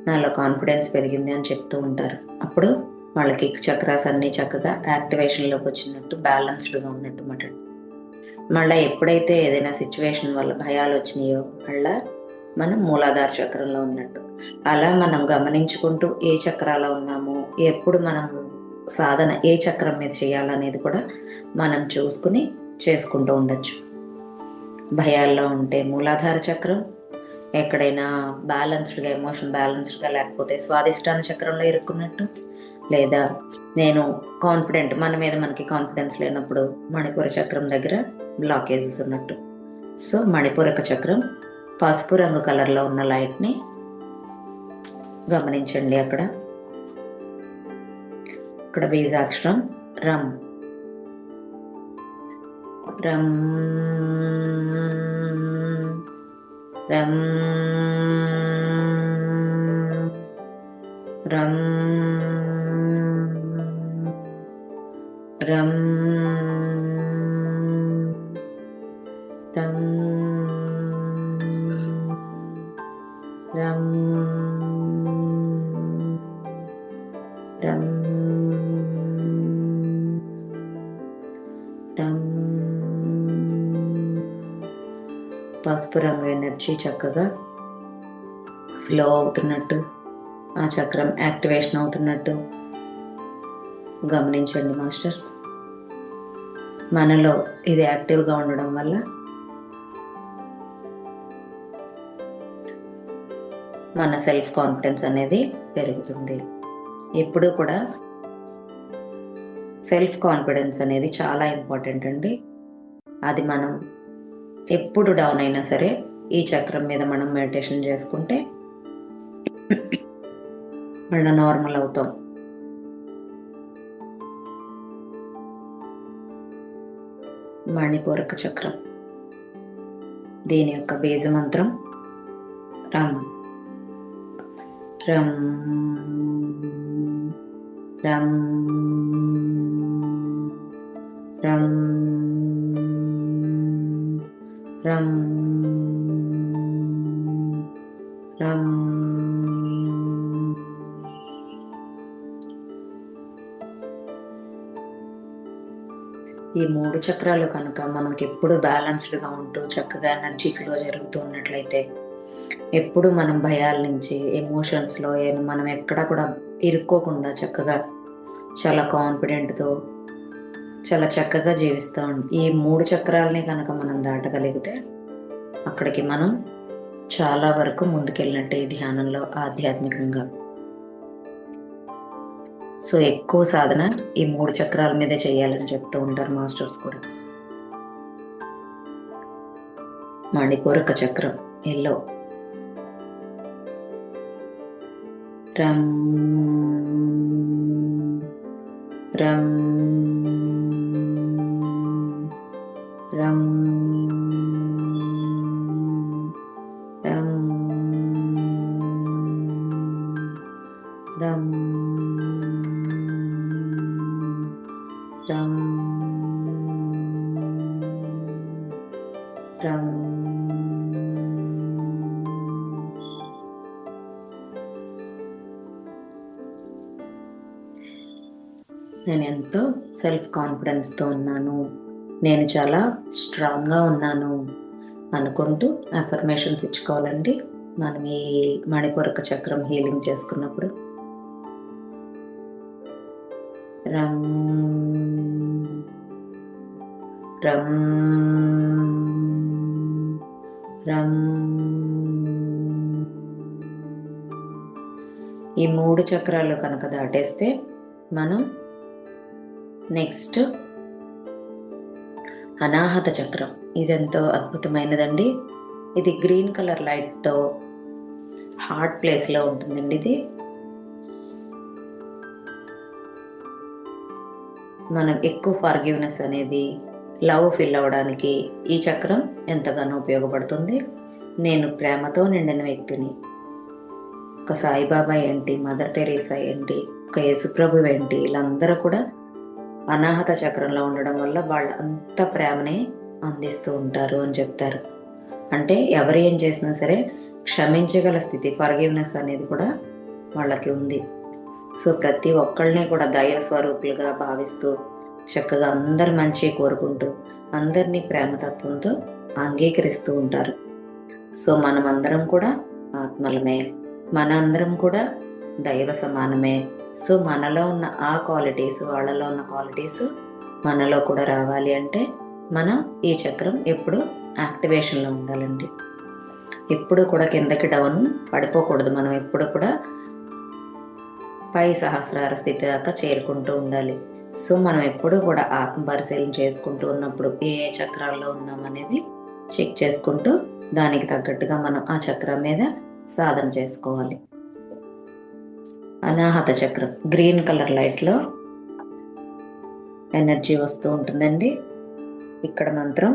నాలో కాన్ఫిడెన్స్ పెరిగింది అని చెప్తూ ఉంటారు. అప్పుడు వాళ్ళకి చక్రాస్ అన్నీ చక్కగా యాక్టివేషన్లోకి వచ్చినట్టు, బ్యాలెన్స్డ్గా ఉన్నట్టు మాట. మళ్ళీ ఎప్పుడైతే ఏదైనా సిచ్యువేషన్ వల్ల భయాలు వచ్చినాయో మళ్ళీ మనం మూలాధార చక్రంలో ఉన్నట్టు. అలా మనం గమనించుకుంటూ ఏ చక్రాలో ఉన్నామో, ఎప్పుడు మనం సాధన ఏ చక్రం మీద చేయాలనేది కూడా మనం చూసుకుని చేసుకుంటూ ఉండొచ్చు. భయాల్లో ఉంటే మూలాధార చక్రం, ఎక్కడైనా బ్యాలెన్స్డ్గా ఎమోషన్ బ్యాలెన్స్డ్గా లేకపోతే స్వాదిష్టాన చక్రంలో ఇరుక్కున్నట్టు, లేదా నేను కాన్ఫిడెంట్, మన మీద మనకి కాన్ఫిడెన్స్ లేనప్పుడు మణిపూర చక్రం దగ్గర బ్లాకేజెస్ ఉన్నట్టు. సో మణిపూరక చక్రం పసుపు రంగు కలర్లో ఉన్న లైట్ని గమనించండి. అక్కడ బీజాక్షరం రం. రం రం రం రం రం రం రం రం. పసుపు రంగు ఎనర్జీ చక్కగా ఫ్లో అవుతున్నట్టు, ఆ చక్రం యాక్టివేషన్ అవుతున్నట్టు గమనించండి మాస్టర్స్. మనలో ఇది యాక్టివ్గా ఉండడం వల్ల మన సెల్ఫ్ కాన్ఫిడెన్స్ అనేది పెరుగుతుంది. ఎప్పుడూ కూడా సెల్ఫ్ కాన్ఫిడెన్స్ అనేది చాలా ఇంపార్టెంట్ అండి. అది మనం ఎప్పుడు డౌన్ అయినా సరే ఈ చక్రం మీద మనం మెడిటేషన్ చేసుకుంటే మళ్ళీ నార్మల్ అవుతాం. మణిపూరక చక్రం, దీని యొక్క బీజ మంత్రం రం. రం రం రం రం రం. ఈ 3 చక్రాలు కనుక మనకి ఎప్పుడు బ్యాలెన్స్డ్గా ఉంటూ చక్కగా ఎనర్జీ ఫ్లో జరుగుతూ ఉన్నట్లయితే, ఎప్పుడు మనం భయాల నుంచి ఎమోషన్స్లో మనం ఎక్కడా కూడా ఇరుక్కోకుండా చక్కగా చాలా కాన్ఫిడెంట్తో చాలా చక్కగా జీవిస్తాం. ఈ 3 చక్రాలని కనుక మనం దాటగలిగితే అక్కడికి మనం చాలా వరకు ముందుకెళ్ళినట్టే ఈ ధ్యానంలో ఆధ్యాత్మికంగా. సో ఎక్కువ సాధన ఈ 3 చక్రాల మీదే చేయాలని చెప్తూ ఉంటారు మాస్టర్స్ కూడా. మణిపూరక చక్రం ఎల్లో. రం రం రం రం రం రం రం. నేను ఎంతో సెల్ఫ్ కాన్ఫిడెన్స్తో ఉన్నాను, నేను చాలా స్ట్రాంగ్గా ఉన్నాను అనుకుంటూ అఫర్మేషన్స్ ఇచ్చుకోవాలండి. మనం ఈ మణిపూరక చక్రం హీలింగ్ చేసుకున్నప్పుడు. రం రం రం. ఈ 3 చక్రాలు కనుక దాటేస్తే మనం నెక్స్ట్ అనాహత చక్రం. ఇదెంతో అద్భుతమైనదండి. ఇది గ్రీన్ కలర్ లైట్తో హార్ట్ ప్లేస్లో ఉంటుందండి. ఇది మనం ఎక్కువ ఫర్గివ్నెస్ అనేది, లవ్ ఫీల్ అవ్వడానికి ఈ చక్రం ఎంతగానో ఉపయోగపడుతుంది. నేను ప్రేమతో నిండిన వ్యక్తిని. ఒక సాయిబాబా ఏంటి, మదర్ తెరీసా ఏంటి, ఒక యేసుప్రభు ఏంటి, వీళ్ళందరూ కూడా అనాహత చక్రంలో ఉండడం వల్ల వాళ్ళు అంత ప్రేమని అందిస్తూ ఉంటారు అని చెప్తారు. అంటే ఎవరు ఏం చేసినా సరే క్షమించగల స్థితి, ఫర్గివ్నెస్ అనేది కూడా వాళ్ళకి ఉంది. సో ప్రతి ఒక్కళ్ళని కూడా దైవ స్వరూపులుగా భావిస్తూ చక్కగా అందరి మంచి కోరుకుంటూ అందరినీ ప్రేమతత్వంతో అంగీకరిస్తూ ఉంటారు. సో మనమందరం కూడా ఆత్మలమే, మన అందరం కూడా దైవ సమానమే. సో మనలో ఉన్న ఆ క్వాలిటీస్, వాళ్ళలో ఉన్న క్వాలిటీస్ మనలో కూడా రావాలి అంటే మనం ఈ చక్రం ఎప్పుడు యాక్టివేషన్లో ఉండాలండి. ఎప్పుడు కూడా కిందకి డౌన్ పడిపోకూడదు. మనం ఎప్పుడు కూడా పై సహస్రార స్థితి దాకా చేరుకుంటూ ఉండాలి. సో మనం ఎప్పుడు కూడా ఆత్మ పరిశీలన చేసుకుంటూ ఉన్నప్పుడు ఏ చక్రాల్లో ఉన్నాం అనేది చెక్ చేసుకుంటూ దానికి తగ్గట్టుగా మనం ఆ చక్రం మీద సాధన చేసుకోవాలి. అనాహత చక్రం గ్రీన్ కలర్ లైట్లో ఎనర్జీ వస్తూ ఉంటుందండి. ఇక్కడ మంత్రం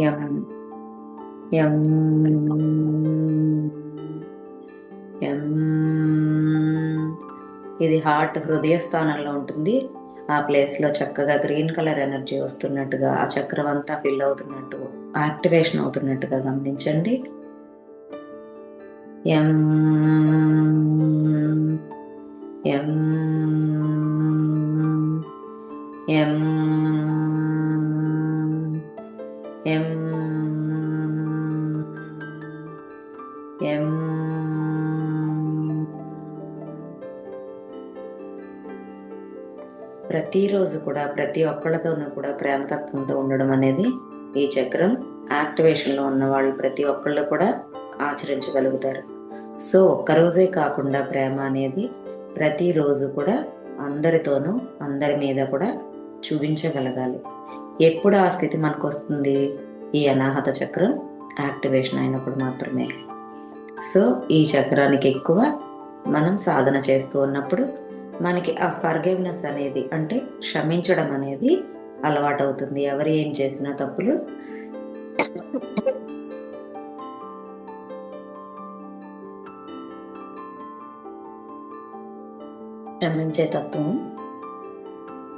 యం యం యం. ఇది హార్ట్ హృదయ స్థానంలో ఉంటుంది. ఆ ప్లేస్లో చక్కగా గ్రీన్ కలర్ ఎనర్జీ వస్తున్నట్టుగా, ఆ చక్రం అంతా ఫిల్ అవుతున్నట్టు, యాక్టివేషన్ అవుతున్నట్టుగా గమనించండి. యం యం యం యం యం. ప్రతిరోజు కూడా ప్రతి ఒక్కళ్ళతోనూ కూడా ప్రేమతత్వంతో ఉండడం అనేది ఈ చక్రం యాక్టివేషన్లో ఉన్న వాళ్ళు ప్రతి ఒక్కళ్ళు కూడా ఆచరించగలుగుతారు. సో ఒక్కరోజే కాకుండా ప్రేమ అనేది ప్రతిరోజు కూడా అందరితోనూ అందరి మీద కూడా చూపించగలగాలి. ఎప్పుడు ఆ స్థితి మనకు వస్తుంది? ఈ అనాహత చక్రం యాక్టివేషన్ అయినప్పుడు మాత్రమే. సో ఈ చక్రానికి ఎక్కువ మనం సాధన చేస్తూ ఉన్నప్పుడు మనకి ఆ ఫర్గివ్నెస్ అనేది, అంటే క్షమించడం అనేది అలవాటు అవుతుంది. ఎవరు ఏం చేసినా తప్పులు క్షమించే తత్వం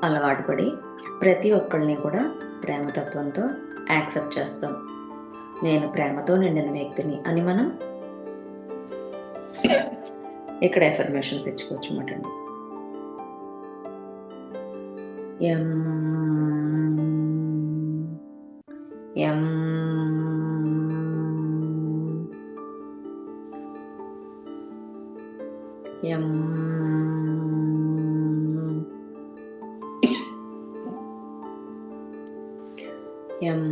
అలవాటు పడి ప్రతి ఒక్కళ్ళని కూడా ప్రేమతత్వంతో యాక్సెప్ట్ చేస్తాం. నేను ప్రేమతో నిండిన వ్యక్తిని అని మనం ఇక్కడ ఎఫర్మేషన్స్ ఇచ్చుకోవచ్చు అన్నమాట అండి. ఎం ఎం ఎం ఎం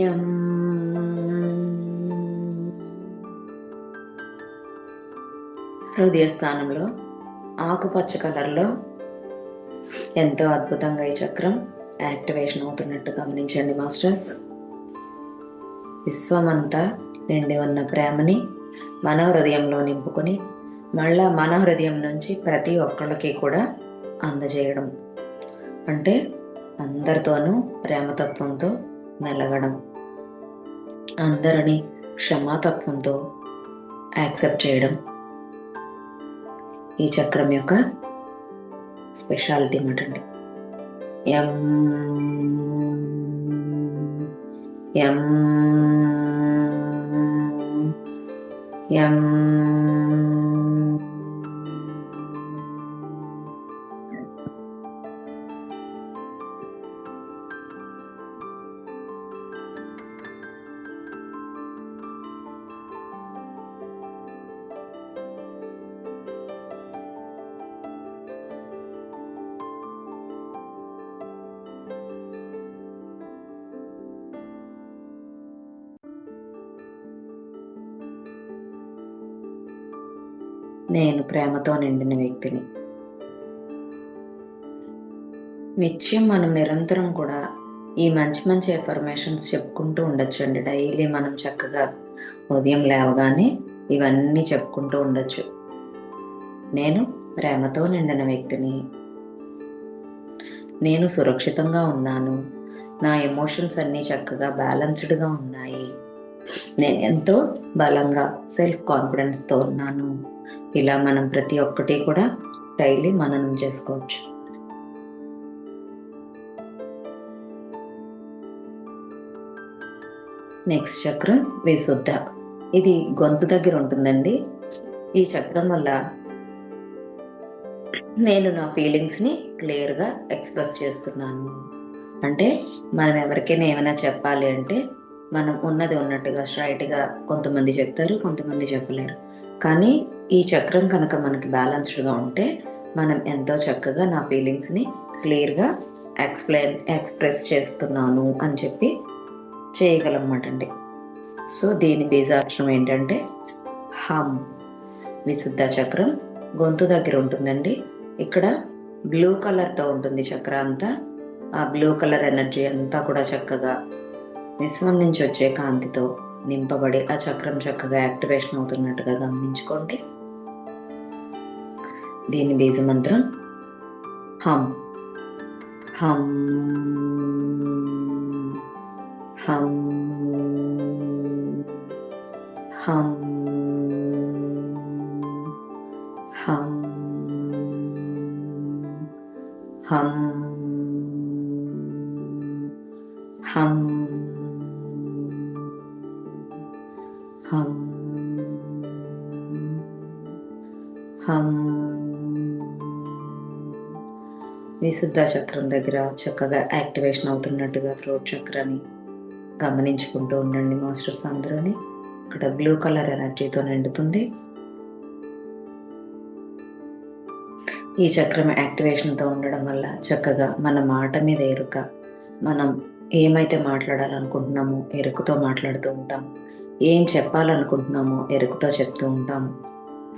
ఎం హృదయ స్థానంలో ఆకుపచ్చ కలర్లో ఎంతో అద్భుతంగా ఈ చక్రం యాక్టివేషన్ అవుతున్నట్టు గమనించండి మాస్టర్స్. విశ్వమంతా నిండి ఉన్న ప్రేమని మన హృదయంలో నింపుకొని మళ్ళా మన హృదయం నుంచి ప్రతి ఒక్కళ్ళకి కూడా అందజేయడం అంటే అందరితోనూ ప్రేమతత్వంతో మెలగడం, అందరినీ క్షమాతత్వంతో యాక్సెప్ట్ చేయడం ఈ చక్రం యొక్క స్పెషాలిటీ అన్నమాట. ఎం ఎం ఎం నేను ప్రేమతో నిండిన వ్యక్తిని. నిత్యం మనం నిరంతరం కూడా ఈ మంచి మంచి ఎఫర్మేషన్స్ చెప్పుకుంటూ ఉండొచ్చు అండి. డైలీ మనం చక్కగా ఉదయం లేవగానే ఇవన్నీ చెప్పుకుంటూ ఉండొచ్చు. నేను ప్రేమతో నిండిన వ్యక్తిని, నేను సురక్షితంగా ఉన్నాను, నా ఎమోషన్స్ అన్నీ చక్కగా బ్యాలెన్స్డ్గా ఉన్నాయి, నేను ఎంతో బలంగా సెల్ఫ్ కాన్ఫిడెన్స్తో ఉన్నాను. ఇలా మనం ప్రతి ఒక్కటి కూడా డైలీ మననం చేసుకోవచ్చు. నెక్స్ట్ చక్రం విశుద్ధ. ఇది గొంతు దగ్గర ఉంటుందండి. ఈ చక్రం వల్ల నేను నా ఫీలింగ్స్ని క్లియర్గా ఎక్స్ప్రెస్ చేస్తున్నాను. అంటే మనం ఎవరికైనా ఏమైనా చెప్పాలి అంటే మనం ఉన్నది ఉన్నట్టుగా స్ట్రైట్గా కొంతమంది చెప్తారు, కొంతమంది చెప్పలేరు. కానీ ఈ చక్రం కనుక మనకి బ్యాలెన్స్డ్గా ఉంటే మనం ఎంతో చక్కగా నా ఫీలింగ్స్ని క్లియర్గా ఎక్స్ప్రెస్ చేస్తున్నాను అని చెప్పి చేయగలమన్నమాట అండి. సో దీని బీజాక్షరం ఏంటంటే హమ్. విశుద్ధ చక్రం గొంతు దగ్గర ఉంటుందండి. ఇక్కడ బ్లూ కలర్తో ఉంటుంది చక్రం అంతా. ఆ బ్లూ కలర్ ఎనర్జీ అంతా కూడా చక్కగా విశ్వం నుంచి వచ్చే కాంతితో నింపబడి ఆ చక్రం చక్కగా యాక్టివేషన్ అవుతున్నట్టుగా గమనించుకోండి. దీని బీజ మంత్రం హమ్. హమ్ హమ్ హమ్ హమ్ హమ్ హమ్ హమ్ హమ్. విశుద్ధ చక్రం దగ్గర చక్కగా యాక్టివేషన్ అవుతున్నట్టుగా థ్రోట్ చక్రాన్ని గమనించుకుంటూ ఉండండి మాస్టర్స్ అందరూని. ఇక్కడ బ్లూ కలర్ ఎనర్జీతో నిండుతుంది. ఈ చక్రం యాక్టివేషన్తో ఉండడం వల్ల చక్కగా మన మాట మీద ఎరుక, మనం ఏమైతే మాట్లాడాలనుకుంటున్నామో ఎరుకతో మాట్లాడుతూ ఉంటాం, ఏం చెప్పాలనుకుంటున్నామో ఎరుకతో చెప్తూ ఉంటాం.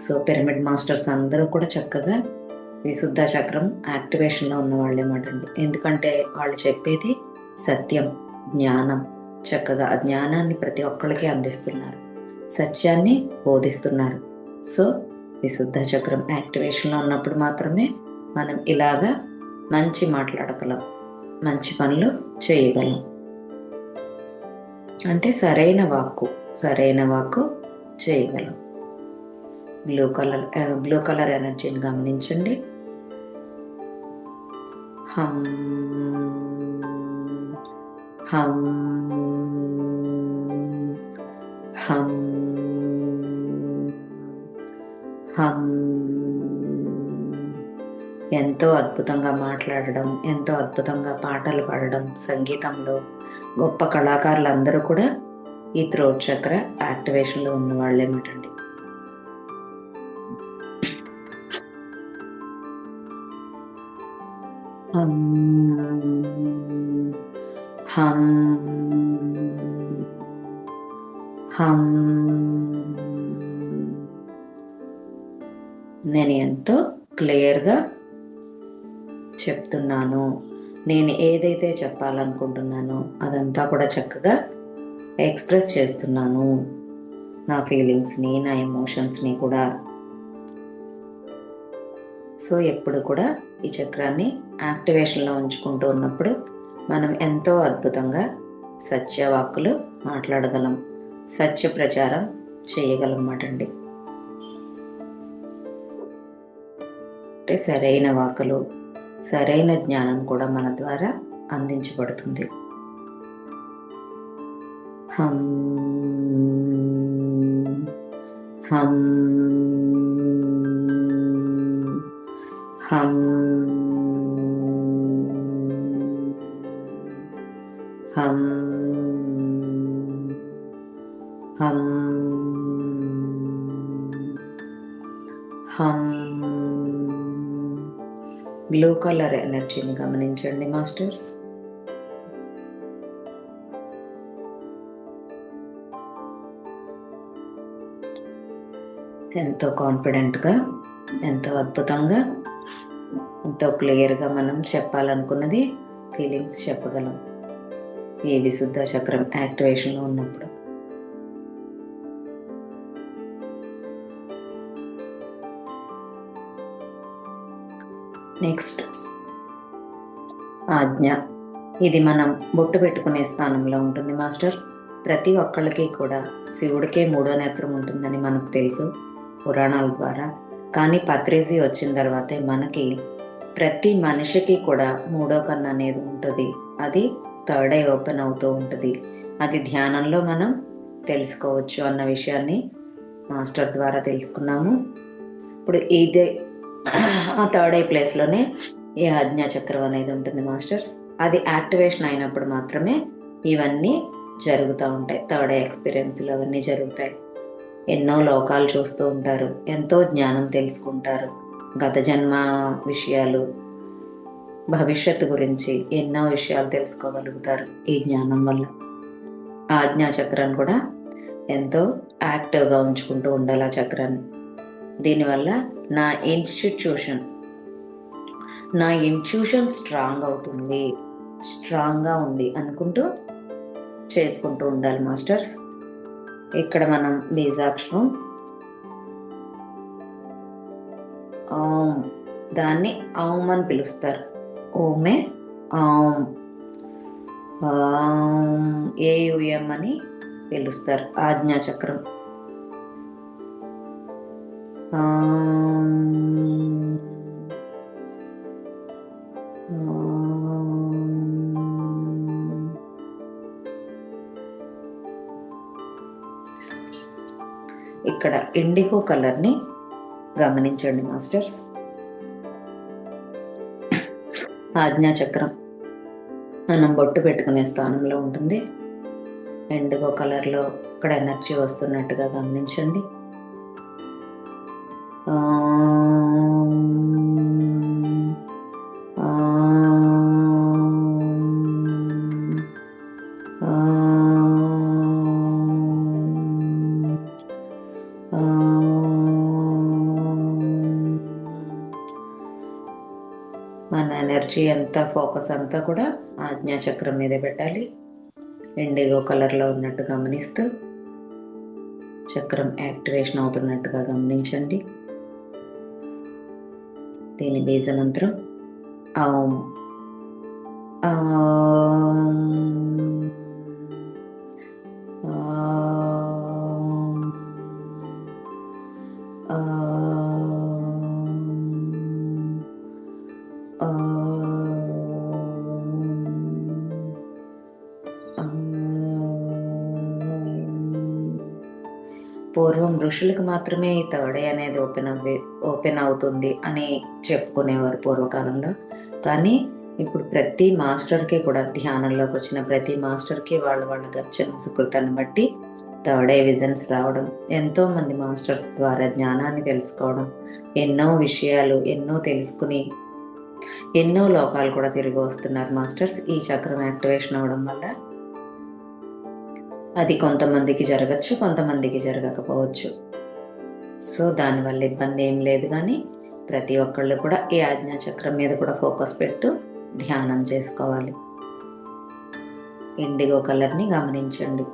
సో పిరమిడ్ మాస్టర్స్ అందరూ కూడా చక్కగా విశుద్ధ చక్రం యాక్టివేషన్లో ఉన్న వాళ్ళేమాట అండి. ఎందుకంటే వాళ్ళు చెప్పేది సత్యం, జ్ఞానం, చక్కగా ఆ జ్ఞానాన్ని ప్రతి ఒక్కరికి అందిస్తున్నారు, సత్యాన్ని బోధిస్తున్నారు. సో విశుద్ధ చక్రం యాక్టివేషన్లో ఉన్నప్పుడు మాత్రమే మనం ఇలాగా మంచి మాట్లాడగలం, మంచి పనులు చేయగలం. అంటే సరైన వాక్కు చేయగలం. బ్లూ కలర్ ఎనర్జీని గమనించండి. హం హం హం హం. ఎంతో అద్భుతంగా మాట్లాడడం, ఎంతో అద్భుతంగా పాటలు పాడడం, సంగీతంలో గొప్ప కళాకారులు అందరూ కూడా ఈ థ్రోట్ చక్ర యాక్టివేషన్లో ఉన్న వాళ్ళేమటండి. హం హం హం. నేను ఎంతో క్లియర్గా చెప్తున్నాను. నేను ఏదైతే చెప్పాలనుకుంటున్నానో అదంతా కూడా చక్కగా ఎక్స్ప్రెస్ చేస్తున్నాను, నా ఫీలింగ్స్ని, నా ఎమోషన్స్ని కూడా. సో ఎప్పుడు కూడా ఈ చక్రాన్ని యాక్టివేషన్లో ఉంచుకుంటూ ఉన్నప్పుడు మనం ఎంతో అద్భుతంగా సత్యవాక్కులు మాట్లాడగలం, సత్య ప్రచారం చేయగలమాట అండి. అంటే సరైన వాక్కులు, సరైన జ్ఞానం కూడా మన ద్వారా అందించబడుతుంది. హం హం హం హం హం హం. బ్లూ కలర్ ఎనర్జీని గమనించండి మాస్టర్స్. ఎంతో కాన్ఫిడెంట్గా, ఎంతో అద్భుతంగా, ఎంతో క్లియర్గా మనం చెప్పాలనుకున్నది ఫీలింగ్స్ చెప్పగలం ఈ విశుద్ధ చక్రం యాక్టివేషన్లో ఉన్నప్పుడు. నెక్స్ట్ ఆజ్ఞ. ఇది మనం బొట్టు పెట్టుకునే స్థానంలో ఉంటుంది మాస్టర్స్. ప్రతి ఒక్కళ్ళకి కూడా శివుడికే 3వ నేత్రం ఉంటుందని మనకు తెలుసు పురాణాల ద్వారా. కానీ పత్రేజీ వచ్చిన తర్వాతే మనకి ప్రతి మనిషికి కూడా 3వ కన్ను అనేది ఉంటుంది. అది థర్డ్ ఐ ఓపెన్ అవుతూ ఉంటుంది. అది ధ్యానంలో మనం తెలుసుకోవచ్చు అన్న విషయాన్ని మాస్టర్ ద్వారా తెలుసుకున్నాము. ఇప్పుడు ఇదే ఆ థర్డ్ ఐ ప్లేస్లోనే ఈ ఆజ్ఞా చక్రం అనేది ఉంటుంది మాస్టర్స్. అది యాక్టివేషన్ అయినప్పుడు మాత్రమే ఇవన్నీ జరుగుతూ ఉంటాయి. థర్డ్ ఐ ఎక్స్పీరియన్స్లు అవన్నీ జరుగుతాయి. ఎన్నో లోకాలు చూస్తూ ఉంటారు, ఎంతో జ్ఞానం తెలుసుకుంటారు, గత జన్మ విషయాలు, భవిష్యత్తు గురించి ఎన్నో విషయాలు తెలుసుకోగలుగుతారు ఈ జ్ఞానం వల్ల. ఆజ్ఞా చక్రాన్ని కూడా ఎంతో యాక్టివ్గా ఉంచుకుంటూ ఉండాలి ఆ చక్రాన్ని. దీనివల్ల నా ఇన్స్టిట్యూషన్ స్ట్రాంగ్ అవుతుంది, స్ట్రాంగ్గా ఉంది అనుకుంటూ చేసుకుంటూ ఉండాలి మాస్టర్స్. ఇక్కడ మనం బీజాక్షరం ఓం, దాన్ని ఓం అని పిలుస్తారు. ఓమే ఓం, ఏయుఎం అని పిలుస్తారు ఆజ్ఞా చక్రం. ఇక్కడ ఇండిగో కలర్ని గమనించండి మాస్టర్స్. ఆజ్ఞా చక్రం మనం బొట్టు పెట్టుకునే స్థానంలో ఉంటుంది. ఇండిగో కలర్లో ఇక్కడ ఎనర్జీ వస్తున్నట్టుగా గమనించండి. మన ఎనర్జీ అంతా, ఫోకస్ అంతా కూడా ఆజ్ఞా చక్రం మీదే పెట్టాలి. ఇండిగో కలర్లో ఉన్నట్టు గమనిస్తూ చక్రం యాక్టివేషన్ అవుతున్నట్టుగా గమనించండి. దీని బీజమంత్రం ఓం. పూర్వం ఋషులకు మాత్రమే ఈ థర్డ్ ఐ అనేది ఓపెన్ అవుతుంది అని చెప్పుకునేవారు పూర్వకాలంలో. కానీ ఇప్పుడు ప్రతి మాస్టర్కి కూడా, ధ్యానంలోకి వచ్చిన ప్రతి మాస్టర్కి వాళ్ళ గర్చన సుకృతాన్ని బట్టి థర్డ్ ఐ విజన్స్ రావడం, ఎంతోమంది మాస్టర్స్ ద్వారా జ్ఞానాన్ని తెలుసుకోవడం, ఎన్నో విషయాలు ఎన్నో తెలుసుకుని ఎన్నో లోకాలు కూడా తిరిగి వస్తున్నారు మాస్టర్స్ ఈ చక్రం యాక్టివేషన్ అవడం వల్ల. అది కొంతమందికి జరగచ్చు, కొంతమందికి జరగకపోవచ్చు. సో దానివల్ల ఇబ్బంది ఏం లేదు. కానీ ప్రతి ఒక్కళ్ళు కూడా ఈ ఆజ్ఞాచక్రం మీద కూడా ఫోకస్ పెడుతూ ధ్యానం చేసుకోవాలి. ఇండిగో కలర్ని గమనించండి.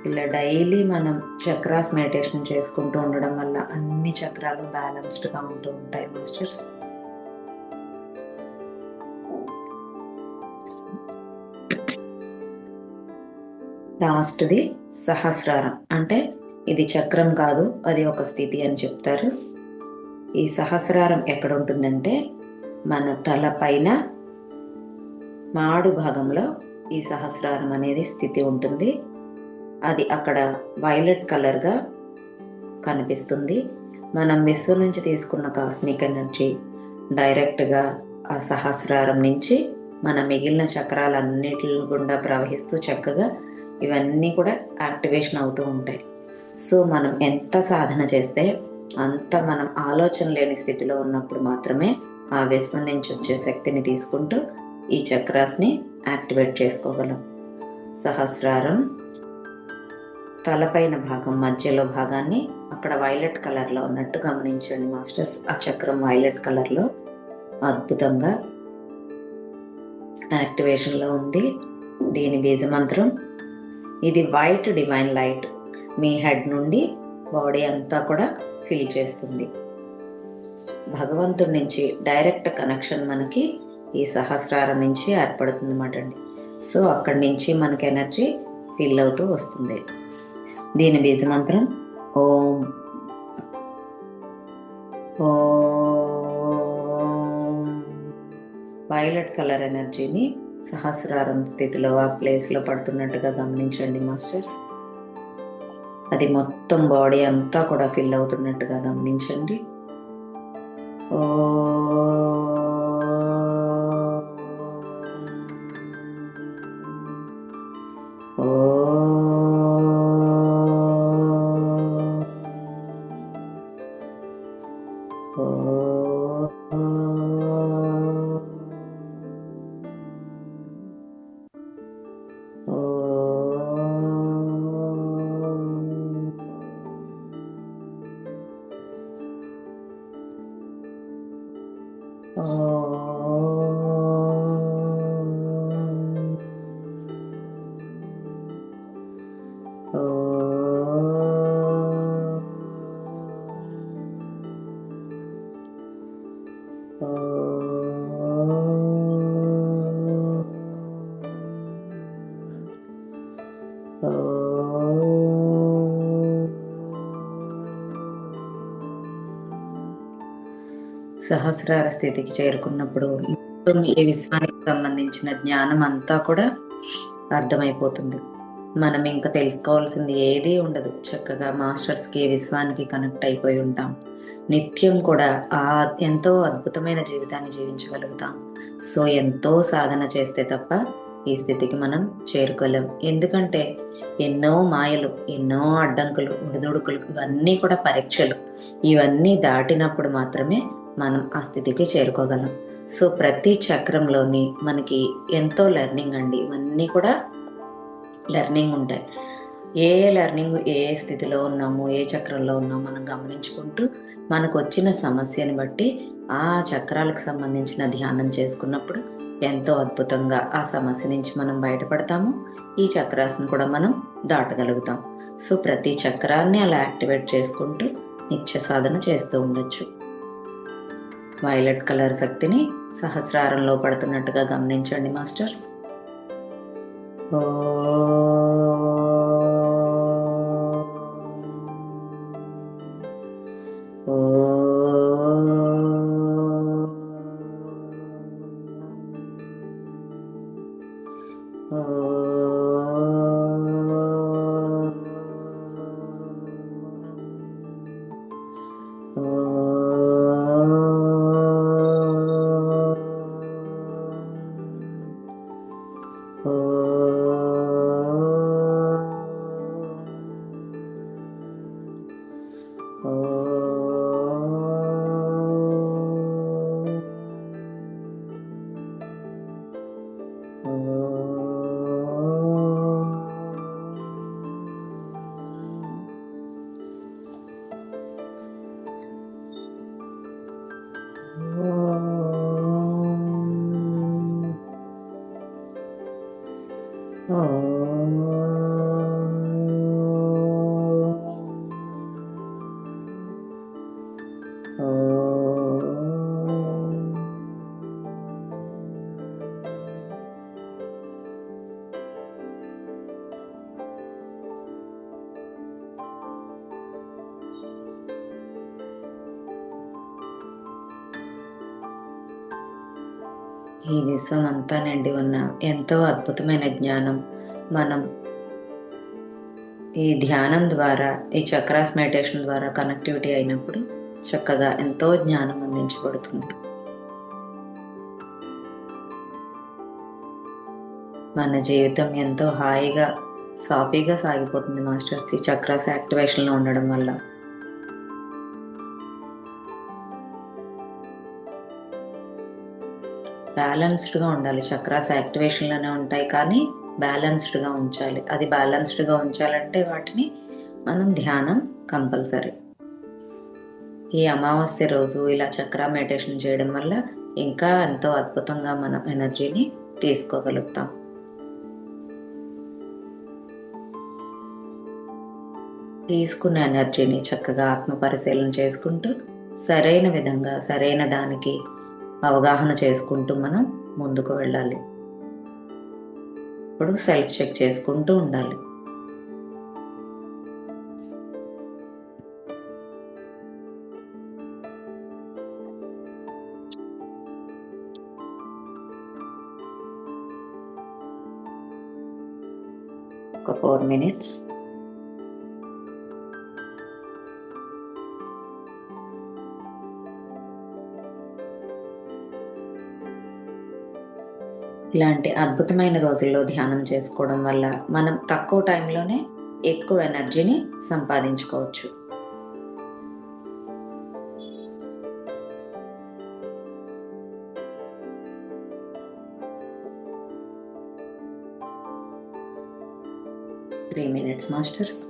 ఇలా డైలీ మనం చక్రాస్ మెడిటేషన్ చేసుకుంటూ ఉండడం వల్ల అన్ని చక్రాలు బ్యాలెన్స్డ్గా ఉంటూ ఉంటాయి మాస్టర్స్. లాస్ట్ది సహస్రారం. అంటే ఇది చక్రం కాదు, అది ఒక స్థితి అని చెప్తారు. ఈ సహస్రారం ఎక్కడ ఉంటుందంటే మన తల పైన మాడు భాగంలో ఈ సహస్రారం అనేది స్థితి ఉంటుంది. అది అక్కడ వైలెట్ కలర్గా కనిపిస్తుంది. మనం విశ్వం నుంచి తీసుకున్న కాస్మిక్ ఎనర్జీ డైరెక్ట్గా ఆ సహస్రారం నుంచి మన మిగిలిన చక్రాలన్నిటి గుండా ప్రవహిస్తూ చక్కగా ఇవన్నీ కూడా యాక్టివేషన్ అవుతూ ఉంటాయి. సో మనం ఎంత సాధన చేస్తే అంత మనం ఆలోచన లేని స్థితిలో ఉన్నప్పుడు మాత్రమే ఆ విశ్వం నుంచి వచ్చే శక్తిని తీసుకుంటూ ఈ చక్రాస్ని యాక్టివేట్ చేసుకోగలం. సహస్రారం తలపైన భాగం మధ్యలో భాగాన్ని అక్కడ వైలెట్ కలర్లో ఉన్నట్టు గమనించండి మాస్టర్స్. ఆ చక్రం వైలెట్ కలర్లో అద్భుతంగా యాక్టివేషన్లో ఉంది. దీని బీజమంత్రం ఇది వైట్ డివైన్ లైట్ మీ హెడ్ నుండి బాడీ అంతా కూడా ఫిల్ చేస్తుంది. భగవంతుడి నుంచి డైరెక్ట్ కనెక్షన్ మనకి ఈ సహస్రారం నుంచి ఏర్పడుతుంది అన్నమాట అండి. సో అక్కడి నుంచి మనకి ఎనర్జీ ఫిల్ అవుతూ వస్తుంది. దీని బీజమంత్రం ఓం. వైలెట్ కలర్ ఎనర్జీని సహస్రారం స్థితిలో ఆ ప్లేస్లో పడుతున్నట్టుగా గమనించండి మాస్టర్స్. అది మొత్తం బాడీ అంతా కూడా ఫిల్ అవుతున్నట్టుగా గమనించండి. ఓ సహస్రార స్థితికి చేరుకున్నప్పుడు మొత్తం ఈ విశ్వానికి సంబంధించిన జ్ఞానం అంతా కూడా అర్థమైపోతుంది. మనం ఇంకా తెలుసుకోవాల్సింది ఏదీ ఉండదు. చక్కగా మాస్టర్స్కి విశ్వానికి కనెక్ట్ అయిపోయి ఉంటాం. నిత్యం కూడా ఎంతో అద్భుతమైన జీవితాన్ని జీవించగలుగుతాం. సో ఎంతో సాధన చేస్తే తప్ప ఈ స్థితికి మనం చేరుకోలేం. ఎందుకంటే ఎన్నో మాయలు, ఎన్నో అడ్డంకులు, ఒడిదుడుకులు, ఇవన్నీ కూడా పరీక్షలు. ఇవన్నీ దాటినప్పుడు మాత్రమే మనం ఆ స్థితికి చేరుకోగలం. సో ప్రతి చక్రంలోని మనకి ఎంతో లెర్నింగ్ అండి. ఇవన్నీ కూడా లెర్నింగ్ ఉంటాయి. ఏ లెర్నింగ్, ఏ స్థితిలో ఉన్నాము, ఏ చక్రంలో ఉన్నాము మనం గమనించుకుంటూ మనకు వచ్చిన సమస్యని బట్టి ఆ చక్రాలకు సంబంధించిన ధ్యానం చేసుకున్నప్పుడు ఎంతో అద్భుతంగా ఆ సమస్య నుంచి మనం బయటపడతాము. ఈ చక్రాలను కూడా మనం దాటగలుగుతాం. సో ప్రతి చక్రాన్ని అలా యాక్టివేట్ చేసుకుంటూ నిత్య సాధన చేస్తూ ఉండొచ్చు. వైలెట్ కలర్ శక్తిని సహస్రారంలో పడుతున్నట్టుగా గమనించండి మాస్టర్స్. ఓ ఈ విశ్వం అంతా నిండి ఉన్న ఎంతో అద్భుతమైన జ్ఞానం మనం ఈ ధ్యానం ద్వారా, ఈ చక్రాస్ మెడిటేషన్ ద్వారా కనెక్టివిటీ అయినప్పుడు చక్కగా ఎంతో జ్ఞానం అందించబడుతుంది. మన జీవితం ఎంతో హాయిగా, సాఫీగా సాగిపోతుంది మాస్టర్స్ ఈ చక్రాస్ యాక్టివేషన్లో ఉండడం వల్ల. బ్యాలెన్స్డ్గా ఉండాలి. చక్రాస్ యాక్టివేషన్లోనే ఉంటాయి కానీ బ్యాలెన్స్డ్గా ఉంచాలి. అది బ్యాలెన్స్డ్గా ఉంచాలంటే వాటిని మనం ధ్యానం కంపల్సరీ. ఈ అమావాస్య రోజు ఇలా చక్ర మెడిటేషన్ చేయడం వల్ల ఇంకా ఎంతో అద్భుతంగా మనం ఎనర్జీని తీసుకోగలుగుతాం. తీసుకున్న ఎనర్జీని చక్కగా ఆత్మ పరిశీలన చేసుకుంటూ సరైన విధంగా, సరైన దానికి అవగాహన చేసుకుంటూ మనం ముందుకు వెళ్ళాలి. ఇప్పుడు సెల్ఫ్ చెక్ చేసుకుంటూ ఉండాలి. ఒక 4 minutes. ఇలాంటి అద్భుతమైన రోజుల్లో ధ్యానం చేసుకోవడం వల్ల మనం తక్కువ టైంలోనే ఎక్కువ ఎనర్జీని సంపాదించుకోవచ్చు. Three minutes masters.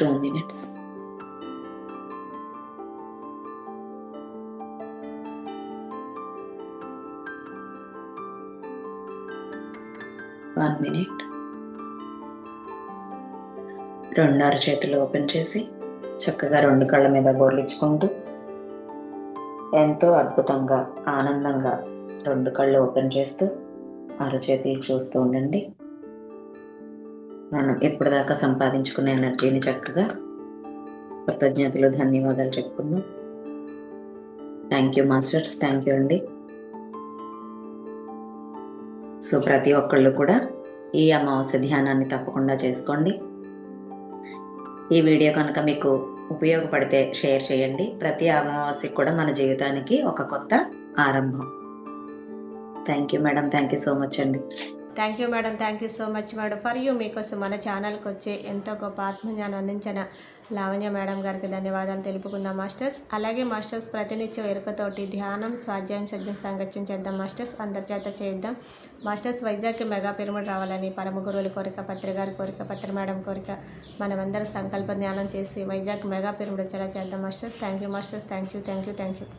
Two minutes. One minute. రెండు అరచేతులు ఓపెన్ చేసి చక్కగా రెండు కళ్ళ మీద బోర్లించుకుంటూ ఎంతో అద్భుతంగా, ఆనందంగా రెండు కళ్ళు ఓపెన్ చేస్తూ అరచేతులు చూస్తూ ఉండండి. మనం ఇప్పటిదాకా సంపాదించుకున్న ఎనర్జీని చక్కగా కృతజ్ఞతలు, ధన్యవాదాలు చెప్పుకుందాం. Thank you masters, thank you అండి. సో ప్రతి ఒక్కళ్ళు కూడా ఈ అమావాస్య ధ్యానాన్ని తప్పకుండా చేసుకోండి. ఈ వీడియో కనుక మీకు ఉపయోగపడితే షేర్ చేయండి. ప్రతి అమావాస్యకి కూడా మన జీవితానికి ఒక కొత్త ఆరంభం. Thank you madam, thank you so much అండి. Thank you madam, thank you so much madam for you. మీకోసం మన ఛానల్కి వచ్చే ఎంతో గొప్ప ఆత్మజ్ఞానం అందించిన లావణ్య మేడం గారికి ధన్యవాదాలు తెలుపుకుందాం మాస్టర్స్. అలాగే మాస్టర్స్ ప్రతినిత్యం ఎరుకతోటి ధ్యానం, స్వాధ్యాయం, సజ్జన సాంగత్యం చేద్దాం మాస్టర్స్. అందరి చేత చేద్దాం మాస్టర్స్. వైజాగ్కి మెగా పిరమిడ్ రావాలని పరమ గురువుల కోరిక, పత్రి గారి కోరిక, పత్రి మేడం కోరిక. మనమందరం సంకల్ప ధ్యానం చేసి వైజాగ్ మెగా పిరమిడ్ వచ్చేలా చేద్దాం masters. Thank you masters, thank you, thank you, thank you.